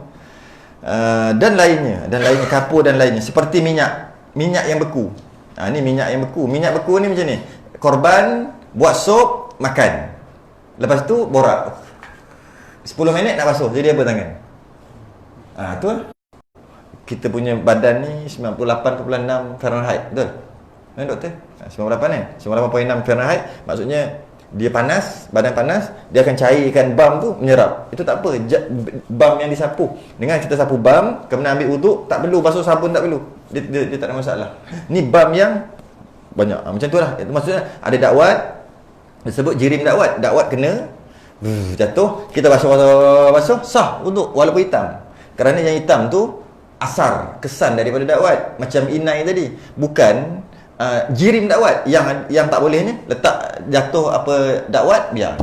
Dan lainnya, kapur dan lainnya. Seperti minyak yang beku. Ni minyak yang beku. Minyak beku ni macam ni. Korban buat sup, makan. Lepas tu borak. 10 minit nak basuh. Jadi apa tangan? Tu lah. Kita punya badan ni 98.6 Fahrenheit. Betul? Doktor? 98 kan? 98.6 Fahrenheit. Maksudnya dia panas, badan panas, dia akan cairkan bam tu menyerap. Itu tak apa. Bam yang disapu. Dengan kita sapu bam, kemudian ambil uduk, tak perlu basuh sabun, tak perlu. Dia tak ada masalah. Ni bam yang banyak. Macam tu lah. Maksudnya ada dakwat, disebut jirim dakwat. Dakwat kena jatuh, kita basuh, sah uduk walaupun hitam. Kerana yang hitam tu asar, kesan daripada dakwat. Macam inai tadi. Bukan jirim dakwat. Yang tak boleh ni, letak jatuh apa dakwat, biar.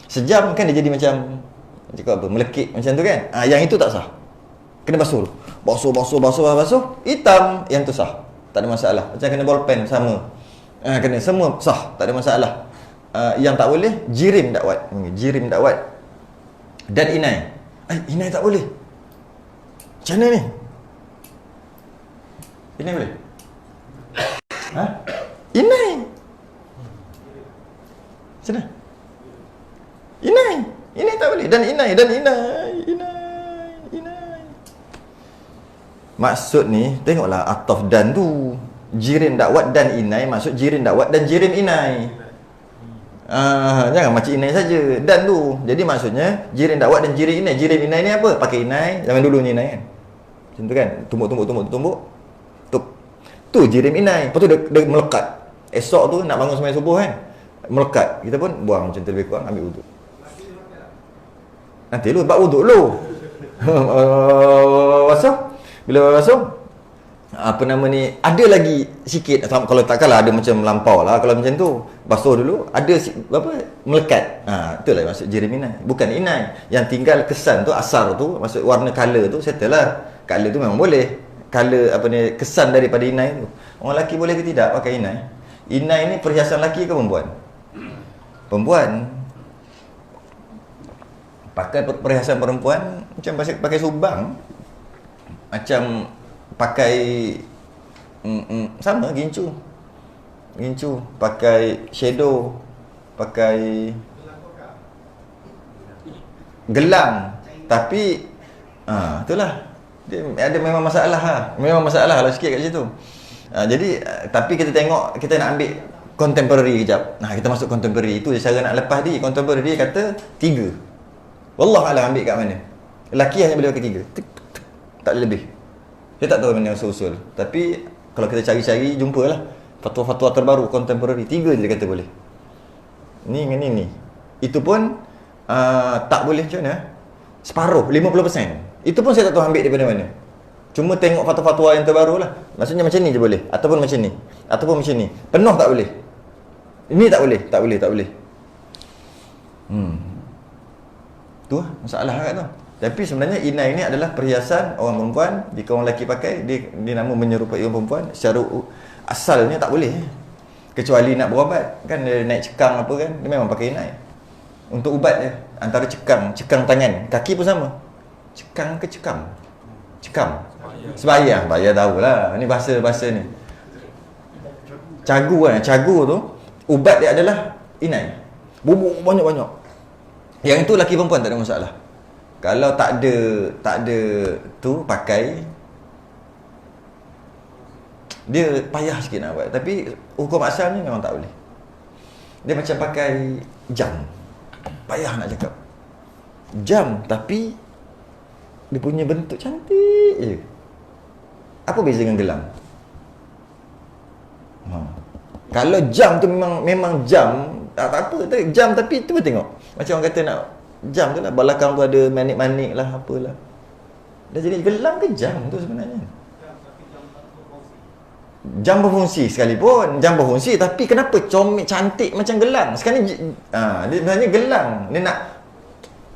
Sejam kan dia jadi macam melekit macam tu kan. Yang itu tak sah. Kena basuh. Basuh. Hitam, yang tu sah. Tak ada masalah. Macam kena bolpen sama. Kena semua sah, tak ada masalah. Yang tak boleh jirim dakwat. Dan inai. Inai tak boleh. Macam mana ni? Inai boleh? Inai. Macam mana? Inai tak boleh. Dan inai. Maksud ni, tengoklah ataf dan tu. Jirim dakwat dan inai, maksud jirim dakwat dan jirim inai. Jangan macam inai saja, dan tu. Jadi maksudnya jirim dakwat dan jirim inai. Jirim inai ni apa? Pakai inai, zaman dulu ni inai kan. Macam tu kan. Tumbuk. Tu jirim inai. Lepas tu dia melekat. Esok tu nak bangun sembahyang subuh kan, melekat. Kita pun buang macam tu lebih kurang, ambil wuduk. Nanti lu buat wuduk lu. Basuh. Bila basuh, apa nama ni, ada lagi sikit, kalau takkanlah ada macam lampau lah kalau macam tu, basuh dulu, ada apa, melekat, itulah maksud jiriminai, bukan inai. Yang tinggal kesan tu, asar tu, maksud warna color tu settle lah. Color tu memang boleh, color apa ni, kesan daripada inai tu. Orang lelaki boleh ke tidak pakai inai? Inai ni perhiasan lelaki ke perempuan? Perempuan. Pakai perhiasan perempuan macam pakai subang, macam pakai sama gincu, pakai shadow, pakai gelang, tapi itulah dia ada memang masalah lah sikit kat situ. Jadi tapi kita tengok, kita nak ambil contemporary kejap. Kita masuk contemporary, itu cara nak lepas dia. Contemporary dia kata 3. Wallahualam ambil kat mana. Lelaki hanya boleh pakai 3. Tak boleh lebih. Saya tak tahu mana usul-usul. Tapi kalau kita cari-cari, jumpalah fatwa-fatwa terbaru contemporary. 3 je dia kata boleh. Ni dengan ni. Itu pun tak boleh macam mana? Separuh, 50%. Itu pun saya tak tahu ambil daripada mana. Cuma tengok fatwa-fatwa yang terbaru lah. Maksudnya macam ni je boleh, ataupun macam ni, ataupun macam ni. Penuh tak boleh. Ini tak boleh. Tu lah masalah kat tu. Tapi sebenarnya inai ni adalah perhiasan orang perempuan. Jika orang lelaki pakai, dia nama menyerupai orang perempuan. Secara asalnya tak boleh. Kecuali nak berubat, kan dia naik cekang apa kan, dia memang pakai inai. Untuk ubat je. Antara cekang tangan, kaki pun sama. Cekang ke cekam? Cekam. Sebayang, bayar tahulah. Ni bahasa ni. Cagu tu, ubat dia adalah inai. Bubuk banyak-banyak. Yang itu lelaki perempuan tak ada masalah. Kalau tak ada tu pakai, dia payah sikit nak buat. Tapi hukum asalnya memang tak boleh. Dia macam pakai jam. Payah nak cakap. Jam tapi dia punya bentuk cantik je. Apa beza dengan gelang? Kalau jam tu memang jam, tak apa, jam tapi tu tengok. Macam orang kata nak jam tu lah, belakang tu ada manik-manik lah, apalah. Dah jadi gelang ke jam tu sebenarnya? Jam berfungsi sekalipun, jam berfungsi, tapi kenapa comel cantik macam gelang? Sekarang ni dia sebenarnya gelang. Dia nak,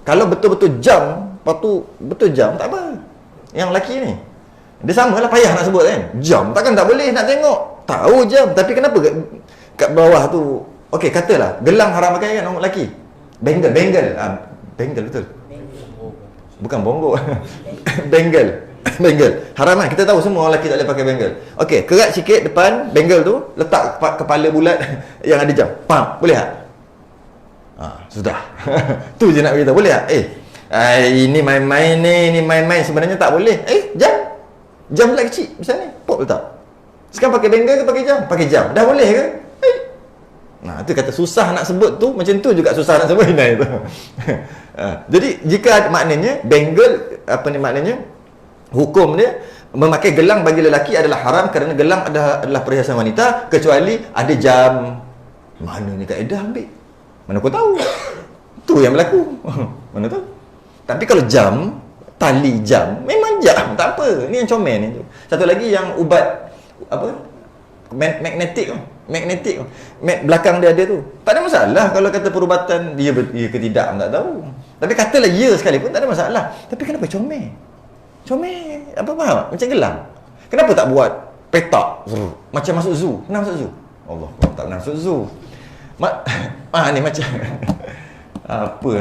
kalau betul-betul jam, lepas tu betul jam, tak apa. Yang lelaki ni dia samalah, payah nak sebut kan. Jam takkan tak boleh nak tengok. Tahu jam, tapi kenapa kat bawah tu, okey katalah gelang haram pakai kan orang lelaki. Bengal betul. Bukan bongo. Bengal haram kan? Kita tahu semua orang lelaki tak boleh pakai bengal. Okey, kerat sikit depan bengal tu, letak kepala bulat yang ada jam. Pam, boleh tak? Sudah. Tu je nak beritahu, boleh tak? Ini main-main ni, sebenarnya tak boleh. Jam bulat kecil macam ni, pop letak. Sekarang pakai bengal ke pakai jam? Pakai jam. Dah boleh ke? Tu kata susah nak sebut tu, macam tu juga susah nak sebut inai tu. Jadi jika maknanya bengal, apa ni maknanya, hukum dia memakai gelang bagi lelaki adalah haram kerana gelang adalah perhiasan wanita, kecuali ada jam. Mana ni kaedah ambil? Mana kau tahu? Tu yang berlaku. Mana tahu? Tapi kalau jam, tali jam, memang jam, tak apa. Ni yang comel ni. Satu lagi yang ubat apa? Magnetik. Belakang dia ada tu. Tak ada masalah kalau kata perubatan dia ke tidak, tak tahu. Tapi katalah ya sekalipun tak ada masalah. Tapi kenapa comel? Apa faham? Macam gelang. Kenapa tak buat petak? Macam masuk zoo. Pernah masuk zoo? Allah, tak pernah masuk zoo. Ni macam apa?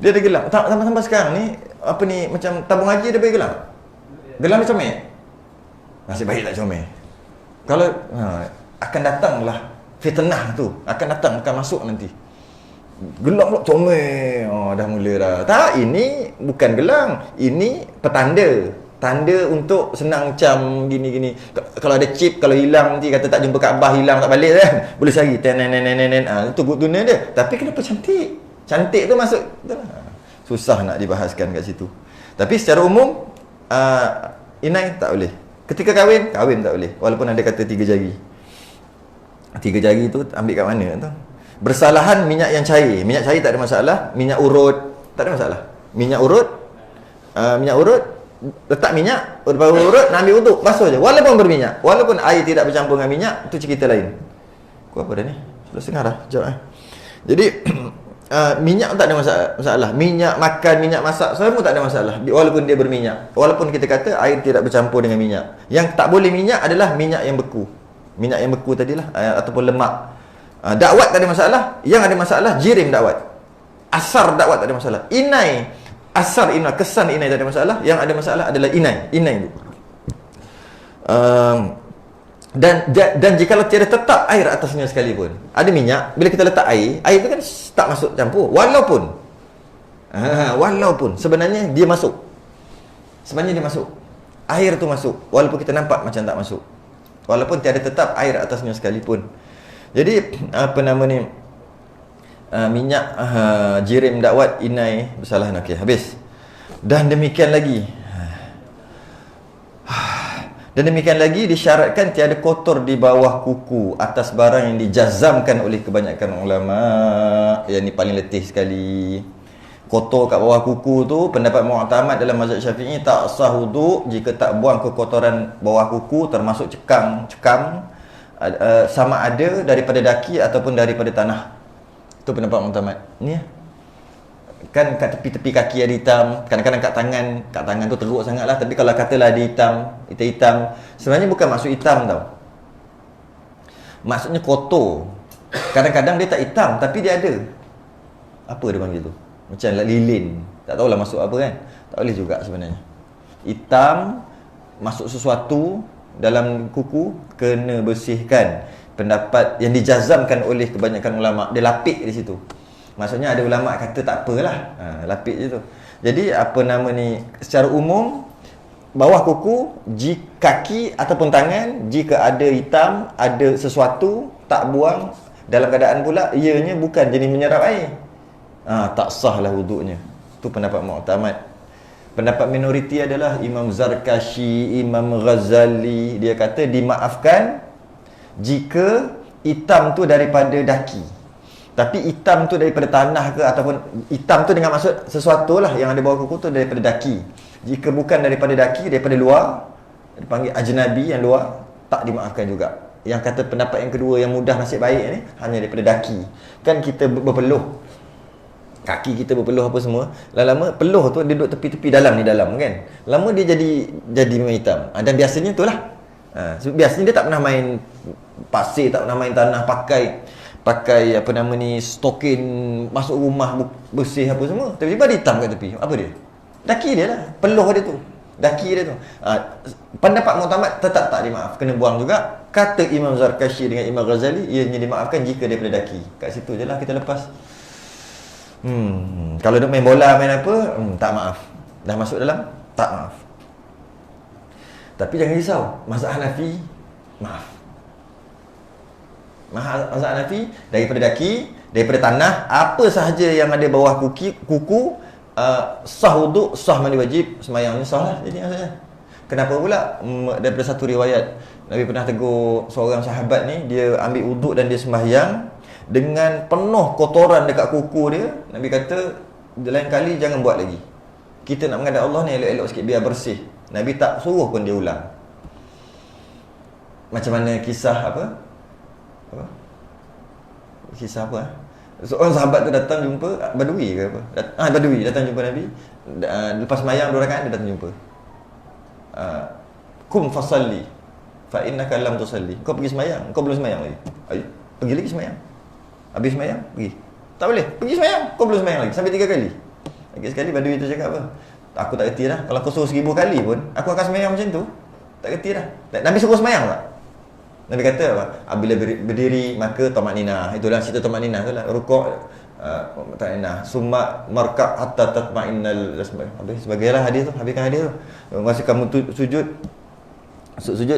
Dia ada gelang. Tambah sekarang ni apa ni, macam tabung haji dia bagi gelang. Gelang dia comel. Nasib baik tak comel. Kalau akan datanglah fitnah tu, akan masuk nanti. Gelang pula comel. Dah mula dah. Tak, ini bukan gelang. Ini petanda. Tanda untuk senang cam gini-gini. Kalau ada chip, kalau hilang nanti kata tak jumpa Kaabah, hilang tak balik kan. Boleh cari. Itu guna dia. Tapi kenapa cantik? Cantik tu masuk. Susah nak dibahaskan kat situ. Tapi secara umum inai tak boleh. Ketika kahwin tak boleh. Walaupun ada kata 3 jari. 3 jari tu ambil kat mana tu? Bersalahan minyak yang cair. Minyak cair tak ada masalah. Minyak urut tak ada masalah. Minyak urut letak minyak, urut, nak ambil wuduk, basuh je. Walaupun berminyak, walaupun air tidak bercampur dengan minyak, itu cerita lain. Kau apa dah ni? Sudah setengah dah, jawab. Jadi minyak tak ada masalah. Minyak makan, minyak masak, semua tak ada masalah. Walaupun dia berminyak. Walaupun kita kata air tidak bercampur dengan minyak. Yang tak boleh minyak adalah minyak yang beku. Minyak yang beku tadilah, ataupun lemak. Dakwat tak ada masalah. Yang ada masalah jirim dakwat. Asar dakwat tak ada masalah. Inai, asar inai, kesan inai tak ada masalah. Yang ada masalah adalah inai. Inai itu. Dan jikalau tiada tetap air atasnya sekalipun, ada minyak, bila kita letak air itu kan tak masuk campur. Walaupun sebenarnya dia masuk. Sebenarnya dia masuk. Air tu masuk, walaupun kita nampak macam tak masuk. Walaupun tiada tetap air atasnya sekalipun. Jadi apa nama ni, minyak jirim dakwat inai bersalah nakir. Habis. Dan demikian lagi disyaratkan tiada kotor di bawah kuku atas barang yang dijazamkan oleh kebanyakan ulama. Yang ni paling letih sekali. Kotor kat bawah kuku tu, pendapat mu'tamad dalam mazhab Syafi'i, tak sah wuduk jika tak buang kekotoran bawah kuku, termasuk cekam, sama ada daripada daki ataupun daripada tanah. Itu pendapat mu'tamad. Ni kan kat tepi-tepi kaki ada hitam, kadang-kadang kat tangan tu teruk sangat lah. Tapi kalau katalah ada hitam, sebenarnya bukan maksud hitam tau, maksudnya kotor. Kadang-kadang dia tak hitam tapi dia ada, apa dia panggil tu, macam lilin, tak tahulah masuk apa kan. Tak boleh juga sebenarnya. Hitam masuk sesuatu dalam kuku, kena bersihkan. Pendapat yang dijazamkan oleh kebanyakan ulama, dia lapik di situ. Maksudnya ada ulama kata tak apalah, lapik je tu. Jadi apa nama ni, secara umum bawah kuku, kaki ataupun tangan, jika ada hitam, ada sesuatu, tak buang. Dalam keadaan pula ianya bukan jenis menyerap air, tak sahlah wuduknya. Itu pendapat mu'tamad. Pendapat minoriti adalah Imam Zarkashi, Imam Ghazali. Dia kata dimaafkan jika hitam tu daripada daki. Tapi hitam tu daripada tanah ke, ataupun hitam tu dengan maksud sesuatu lah yang ada bawah kuku tu daripada daki. Jika bukan daripada daki, daripada luar, dipanggil ajnabi yang luar, tak dimaafkan juga. Yang kata pendapat yang kedua yang mudah nasib baik ni, hanya daripada daki. Kan kita berpeluh, kaki kita berpeluh apa semua, lama-lama peluh tu duduk tepi-tepi dalam kan, lama dia jadi memang hitam. Dan biasanya tu lah, biasanya dia tak pernah main pasir, tak pernah main tanah, pakai apa nama ni, stokin, masuk rumah bersih apa semua, tiba-tiba dia hitam kat tepi. Apa dia? Daki dia lah, peluh dia tu, daki dia tu. Pendapat mu'tamad tetap tak dimaaf, kena buang juga. Kata Imam Zarkashi dengan Imam Ghazali, ianya dimaafkan jika daripada daki. Kat situ je lah kita lepas. Kalau duk main bola, main apa, tak maaf. Dah masuk dalam, tak maaf. Tapi jangan risau, mazhab Hanafi maaf. Mazhab Hanafi daripada daki, daripada tanah, apa sahaja yang ada bawah kuku, sah wuduk, sah mandi wajib, semayangnya sah lah. Jadi maksudnya, kenapa pula? Daripada satu riwayat, Nabi pernah tegur seorang sahabat ni, dia ambil wuduk dan dia sembahyang dengan penuh kotoran dekat kuku dia. Nabi kata, lain kali jangan buat lagi. Kita nak menghadap Allah ni elok-elok sikit, biar bersih. Nabi tak suruh pun dia ulang. Macam mana kisah apa? Kisah apa? Seorang sahabat tu datang jumpa Badui ke apa? Badui datang jumpa Nabi. Lepas sembahyang 2 rakaat dia datang jumpa. Kum fasalli fa innaka lam tusalli. Kau pergi sembahyang, kau belum sembahyang lagi. Ayo, pergi lagi sembahyang. Habis sembahyang, pergi. Tak boleh, pergi sembahyang, kau belum sembahyang lagi. Sampai 3 kali. Lagi sekali Badui tu cakap apa? Aku tak kerti dah. Kalau kau suruh 1000 kali pun, aku akan sembahyang macam tu. Tak kerti dah. Nabi suruh sembahyang tak? Nabi kata apa? Bila berdiri maka tamakninah. Itulah cerita tamakninah tu lah. Rukuk, tamakninah. Summa marka' hatta tatma'innal. Habis sebagailah hadis tu. Habiskan hadis tu. Masa kamu sujud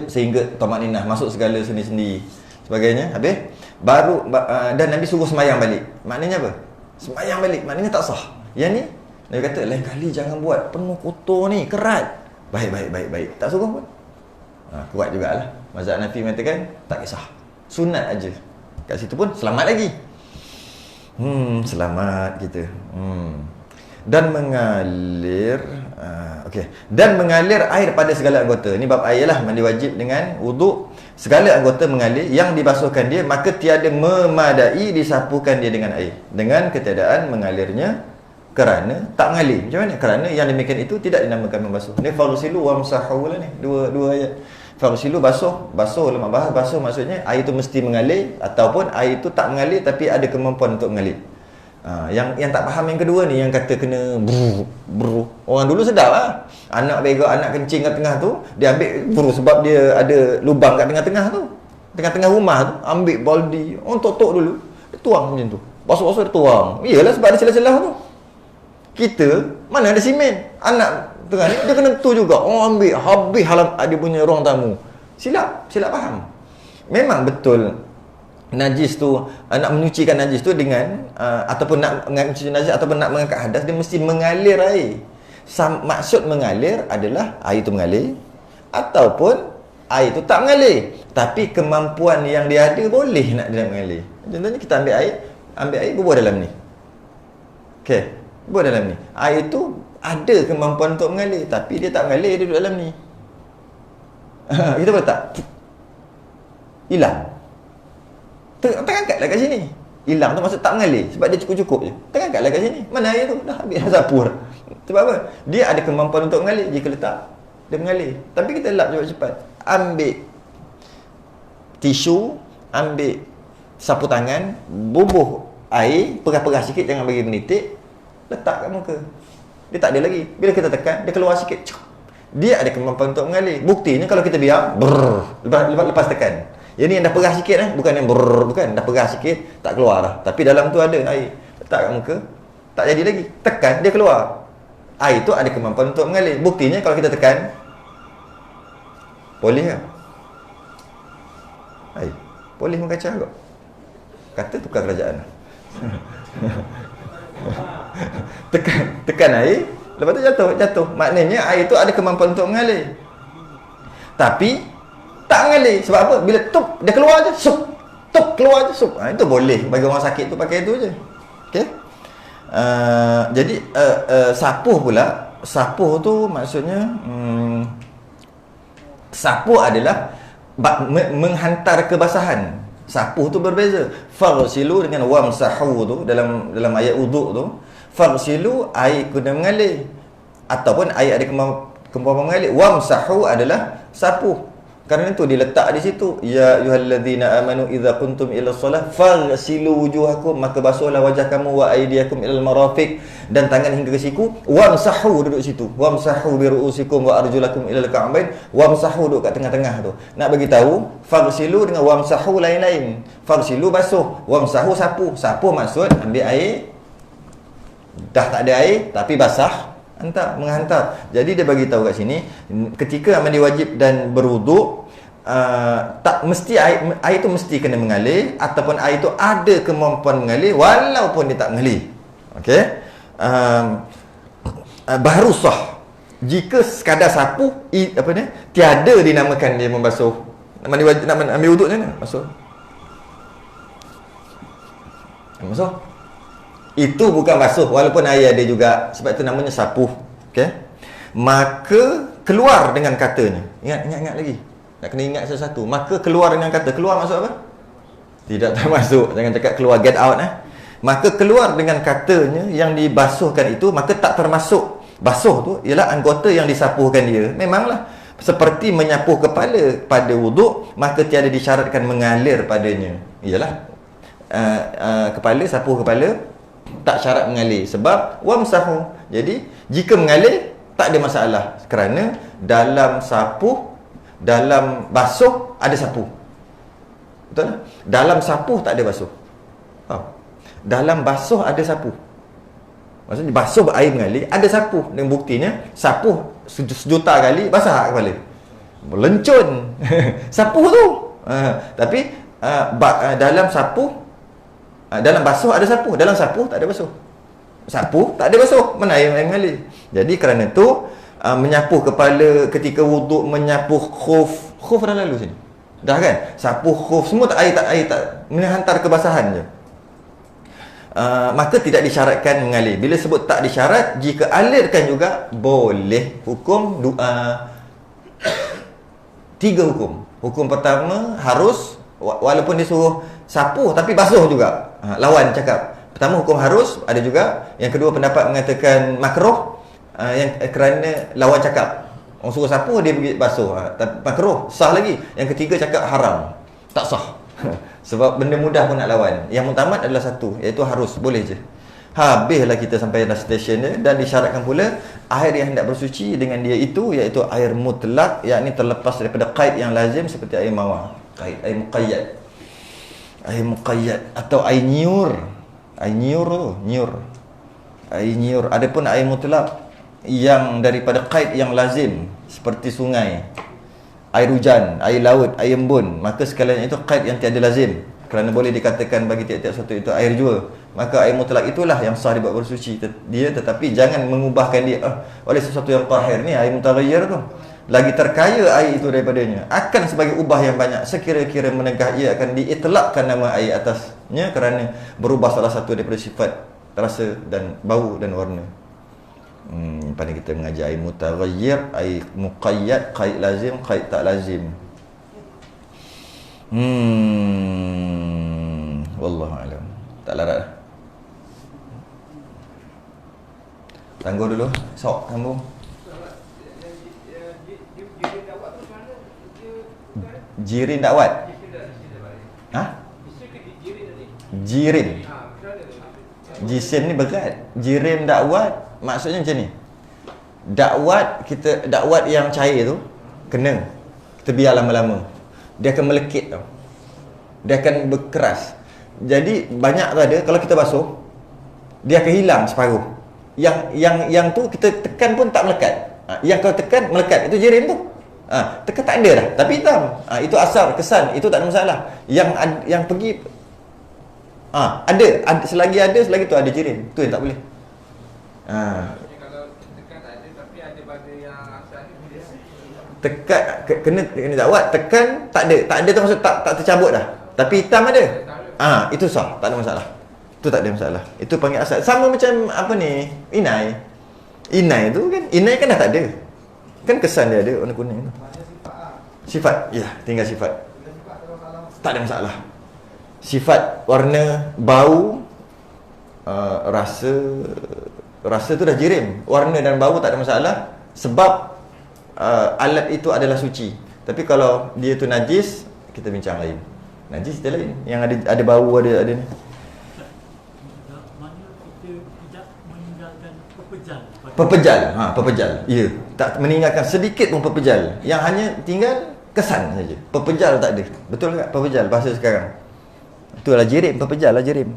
sehingga tamakninah, masuk segala sendi-sendi sebagainya. Habis baru dan Nabi suruh sembahyang balik. Maknanya apa? Sembahyang balik. Maknanya tak sah. Yang ni Nabi kata lain kali jangan buat, penuh kotor ni, kerat. Baik. Tak suruh pun. Kuat jugalah. Mazhab Hanafi mengatakan tak kisah, sunat aja. Kat situ pun selamat lagi. Selamat kita. Dan mengalir dan mengalir air pada segala anggota. Ini bab air lah, mandi wajib dengan wuduk. Segala anggota mengalir, yang dibasuhkan dia, maka tiada memadai disapukan dia dengan air, dengan ketiadaan mengalirnya kerana tak mengalir. Macam mana? Kerana yang demikian itu tidak dinamakan membasuh. Ni faghsilu wamsahu lah ni, dua ayat. Faghsilu basuh lemak bahas, basuh maksudnya air itu mesti mengalir, ataupun air itu tak mengalir tapi ada kemampuan untuk mengalir. Yang tak faham yang kedua ni, yang kata kena bru. Orang dulu sedap lah. Anak begok, anak kencing kat tengah tu, dia ambil bru sebab dia ada lubang kat tengah-tengah tu. Tengah-tengah rumah tu, ambil baldi, orang tok dulu, dia tuang macam tu. Basuh-basuh dia tuang. Iyalah sebab ada celah-celah tu. Kita, mana ada simen. Anak tengah ni, dia kena tu juga. Orang ambil, habis halam dia punya ruang tamu. Silap faham. Memang betul najis tu, nak menyucikan najis tu dengan ataupun nak mencuci najis ataupun nak mengangkat hadas, dia mesti mengalir air. Maksud mengalir adalah air tu mengalir ataupun air tu tak mengalir, tapi kemampuan yang dia ada boleh nak dia mengalir. Contohnya kita ambil air bubuh dalam ni. Okey, bubuh dalam ni. Air tu ada kemampuan untuk mengalir, tapi dia tak mengalir, dia duduk dalam ni. Kita boleh tak? Hilang. Terangkatlah kat sini. Hilang tu maksud tak mengalir, sebab dia cukup-cukup je. Terangkatlah kat sini. Mana air tu? Dah habis dah sapu. Sebab apa? Dia ada kemampuan untuk mengalir. Jika letak, dia mengalir. Tapi kita lap cepat-cepat. Ambil tisu, ambil sapu tangan, bubuh air, perah-perah sikit, jangan bagi menitik, letak kat muka. Dia tak ada lagi. Bila kita tekan, dia keluar sikit. Dia ada kemampuan untuk mengalir. Buktinya kalau kita biar, lepas tekan. Yang ni yang dah perah sikit bukan yang bukan, dah perah sikit, tak keluar dah. Tapi dalam tu ada air. Letak kat muka, tak jadi lagi. Tekan, dia keluar. Air tu ada kemampuan untuk mengalir. Buktinya kalau kita tekan, boleh ke? Air boleh mengkacau kot. Kata tukar kerajaan. Tekan air, lepas tu jatuh. Maknanya air tu ada kemampuan untuk mengalir. Tapi tak mengalir. Sebab apa? Bila tup, dia keluar je, sup. Tup, keluar je, sup. Itu boleh. Bagi orang sakit tu pakai itu je. Okey? Jadi, sapuh pula. Sapuh tu maksudnya, sapuh adalah menghantar kebasahan. Sapuh tu berbeza. Faghsilu dengan wamsahu tu, dalam ayat wuduk tu. Faghsilu, air kena mengalir. Ataupun air ada kemampuan mengalir. Wamsahu adalah sapuh. Kerana itu diletak di situ, ya ayyuhallazina amanu idza kuntum ila shalah faghsilu wujuhakum, maka basuhlah wajah kamu, wa aydiyakum ilal marafiq, dan tangan hingga ke siku. Wamsahu, duduk situ. Wamsahu bi ru'usikum wa arjulakum ilal ka'bain. Wamsahu duduk kat tengah-tengah tu. Nak bagi tahu faghsilu dengan wamsahu lain-lain. Faghsilu basuh, wamsahu sapu. Sapu maksud ambil air, dah tak ada air tapi basah, menghantar. Jadi dia bagi tahu kat sini, ketika mandi wajib dan berwuduk, tak mesti air tu mesti kena mengalir, ataupun air tu ada kemampuan mengalir walaupun dia tak mengalir. Okey? Baru sah jika sekadar sapu tiada dinamakan dia membasuh. Mandi wajib, nak ambil wuduk macam mana? Basuh. Itu bukan basuh walaupun air ada juga, sebab itu namanya sapuh. Okey, maka keluar dengan katanya. Ingat lagi, nak kena ingat sesuatu. Maka keluar dengan kata. Keluar maksud apa? Tidak termasuk. Jangan cakap keluar, get out. Maka keluar dengan katanya yang dibasuhkan itu, maka tak termasuk. Basuh tu ialah anggota yang disapuhkan dia. Memanglah seperti menyapuh kepala pada wuduk, maka tiada disyaratkan mengalir padanya. Ialah kepala, sapuh kepala, tak syarat mengalir sebab wamsahu. Jadi jika mengalir tak ada masalah, kerana dalam sapuh, dalam basuh ada sapuh. Betul tak? Dalam sapuh tak ada basuh. Dalam basuh ada sapuh. Maksudnya basuh air mengalir, ada sapuh. Dan buktinya sapuh sejuta kali basah kepala, melencun. Sapuh tu. Tapi dalam sapuh, dalam basuh ada sapuh, dalam sapuh tak ada basuh. Sapuh tak ada basuh, mana air mengalir. Jadi kerana tu menyapuh kepala ketika wuduk, menyapuh khuf dah lalu sini. Dah kan? Sapuh khuf semua tak air tak menghantar kebasahan je. maka tidak disyaratkan mengalir. Bila sebut tak disyarat, jika alirkan juga boleh. Hukum 3 hukum. Hukum pertama, harus, walaupun disuruh sapu tapi basuh juga. Lawan cakap. Pertama, hukum harus. Ada juga. Yang kedua, pendapat mengatakan makruh, yang kerana lawan cakap. Orang suruh sapu, dia pergi basuh. Makruh, sah lagi. Yang ketiga, cakap haram, tak sah. Sebab benda mudah pun nak lawan. Yang mutamat adalah satu, iaitu harus, boleh je. Habislah kita sampai dah stesen dia. Dan disyaratkan pula air yang hendak bersuci dengan dia itu, iaitu air mutlak, yakni terlepas daripada qaid yang lazim seperti air mawar, qaid, air muqayyad. Air muqayyad atau air nyiur. Air nyiur tu, nyiur. Air nyiur. Adapun air mutlak yang daripada qaid yang lazim seperti sungai, air hujan, air laut, air embun, maka sekalian itu qaid yang tiada lazim, kerana boleh dikatakan bagi tiap-tiap satu itu air jua. Maka air mutlak itulah yang sah dibuat bersuci dia, tetapi jangan mengubahkan dia oleh sesuatu yang tahir. Ni air mutaghayyir tu, lagi terkaya air itu daripadanya, akan sebagai ubah yang banyak. Sekira-kira menegah ia akan diitlakkan nama air atasnya kerana berubah salah satu daripada sifat rasa dan bau dan warna. Pada kita mengajar air mutaghayyir, air muqayyad, qaid lazim, qaid tak lazim. Wallahu alam. Tak larat dah. Tangguh dulu. Sok sambung. Jirin dakwat. Jirin. Jisim ni berat. Jirim dakwat maksudnya macam ni. Dakwat yang cair tu kena kita biar lama-lama, dia akan melekit tau. Dia akan berkeras. Jadi banyak tu ada, kalau kita basuh dia akan hilang separuh. Yang tu kita tekan pun tak melekat. Yang kau tekan melekat, itu jirim tu. Tekan tak ada dah, tapi hitam. Itu asar, kesan, itu tak ada masalah. Yang pergi ada, selagi ada, selagi tu ada jirim. Tu yang tak boleh. Kalau tekan tak ada, tapi ada pada yang asal ni boleh. Tekan kena dakwat, tekan tak ada tu maksud tak tercabut dah. Tapi hitam ada. Itu sah, tak ada masalah. Itu tak ada masalah. Itu panggil asal. Sama macam apa ni? Inai. Inai tu kan, inai kan dah tak ada. Kan kesan dia ada warna kuning tu. Sifat, ya, tinggal sifat. Tak ada masalah. Sifat, warna, bau, rasa tu dah jirim. Warna dan bau tak ada masalah sebab alat itu adalah suci. Tapi kalau dia tu najis, kita bincang lain. Najis dia lain. Yang ada bau, ada ni. Mana kita tidak meninggalkan pepejal. Pepejal. Ya, tak meninggalkan sedikit pun pepejal. Yang hanya tinggal kesan saja. Pepejal tak ada. Betul tak? Pepejal bahasa sekarang. Itulah jirim, pepejal lah jirim.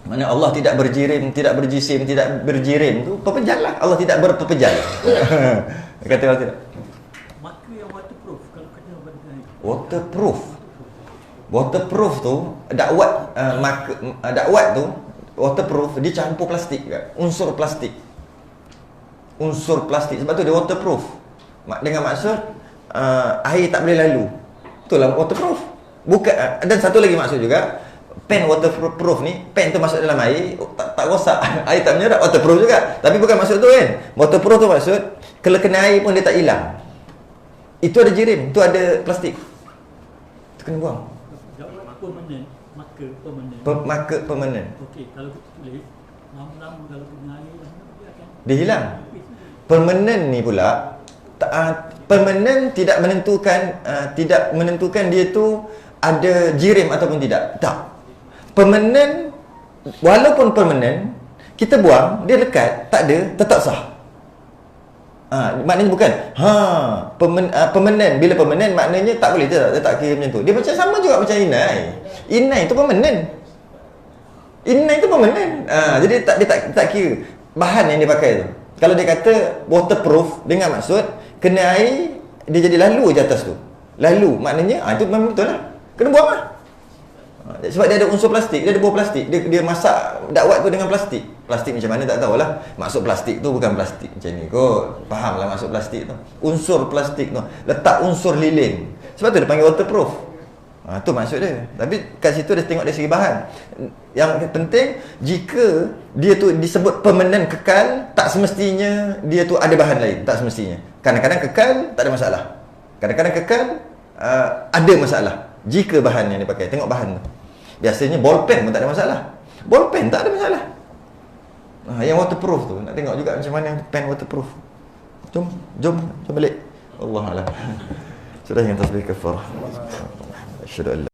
Mana Allah tidak berjirim, tidak berjisim, tidak berjirim tu pepejal lah. Allah tidak berpepejal. Kata Allah tidak. Maka yang waterproof kalau kena benda ni. Waterproof tu dakwat dakwat tu waterproof, dia campur plastik juga. Unsur plastik sebab tu dia waterproof. Dengan maksud air tak boleh lalu. Itulah waterproof. Bukan, dan satu lagi maksud juga, pen waterproof ni, pen tu masuk dalam air tak rosak. Air tak menyerap, waterproof juga. Tapi bukan maksud tu kan. Waterproof tu maksud kalau kena air pun dia tak hilang. Itu ada jirim, tu ada plastik. Tu kena buang. Maka permanen. Okey, kalau kita tulis lama-lama kalau kena air dia hilang. Permanen ni pula permanen tidak menentukan dia tu ada jirim ataupun tidak. Tak. Permanen, walaupun permanen, kita buang, dia lekat, tak ada, tetap sah. Maknanya bukan permanen. Bila permanen maknanya tak boleh, dia tak kira macam tu. Dia macam sama juga macam inai. Inai tu permanen. Inai tu permanen. Jadi dia tak kira bahan yang dia pakai tu. Kalau dia kata waterproof dengan maksud kena air dia jadi lalu je atas tu. Lalu maknanya itu memang betul lah. Kena buang lah. Sebab dia ada unsur plastik, dia ada buah plastik. Dia masak dakwat tu dengan plastik. Plastik macam mana tak tahulah. Maksud plastik tu bukan plastik macam ni kot. Faham lah maksud plastik tu. Unsur plastik tu. Letak unsur lilin. Sebab tu dia panggil waterproof. Tu maksud dia. Tapi kat situ dia tengok dari segi bahan. Yang penting, jika dia tu disebut permanent kekal, tak semestinya dia tu ada bahan lain. Tak semestinya. Kadang-kadang kekal, tak ada masalah. Kadang-kadang kekal, ada masalah. Jika bahan yang dipakai, tengok bahan tu. Biasanya ballpen pun tak ada masalah. Ballpen tak ada masalah. Yang waterproof tu, nak tengok juga macam mana pen waterproof. Jom balik. Wallahualam. Sudah yang tasbih kafarah. Asyhadu an la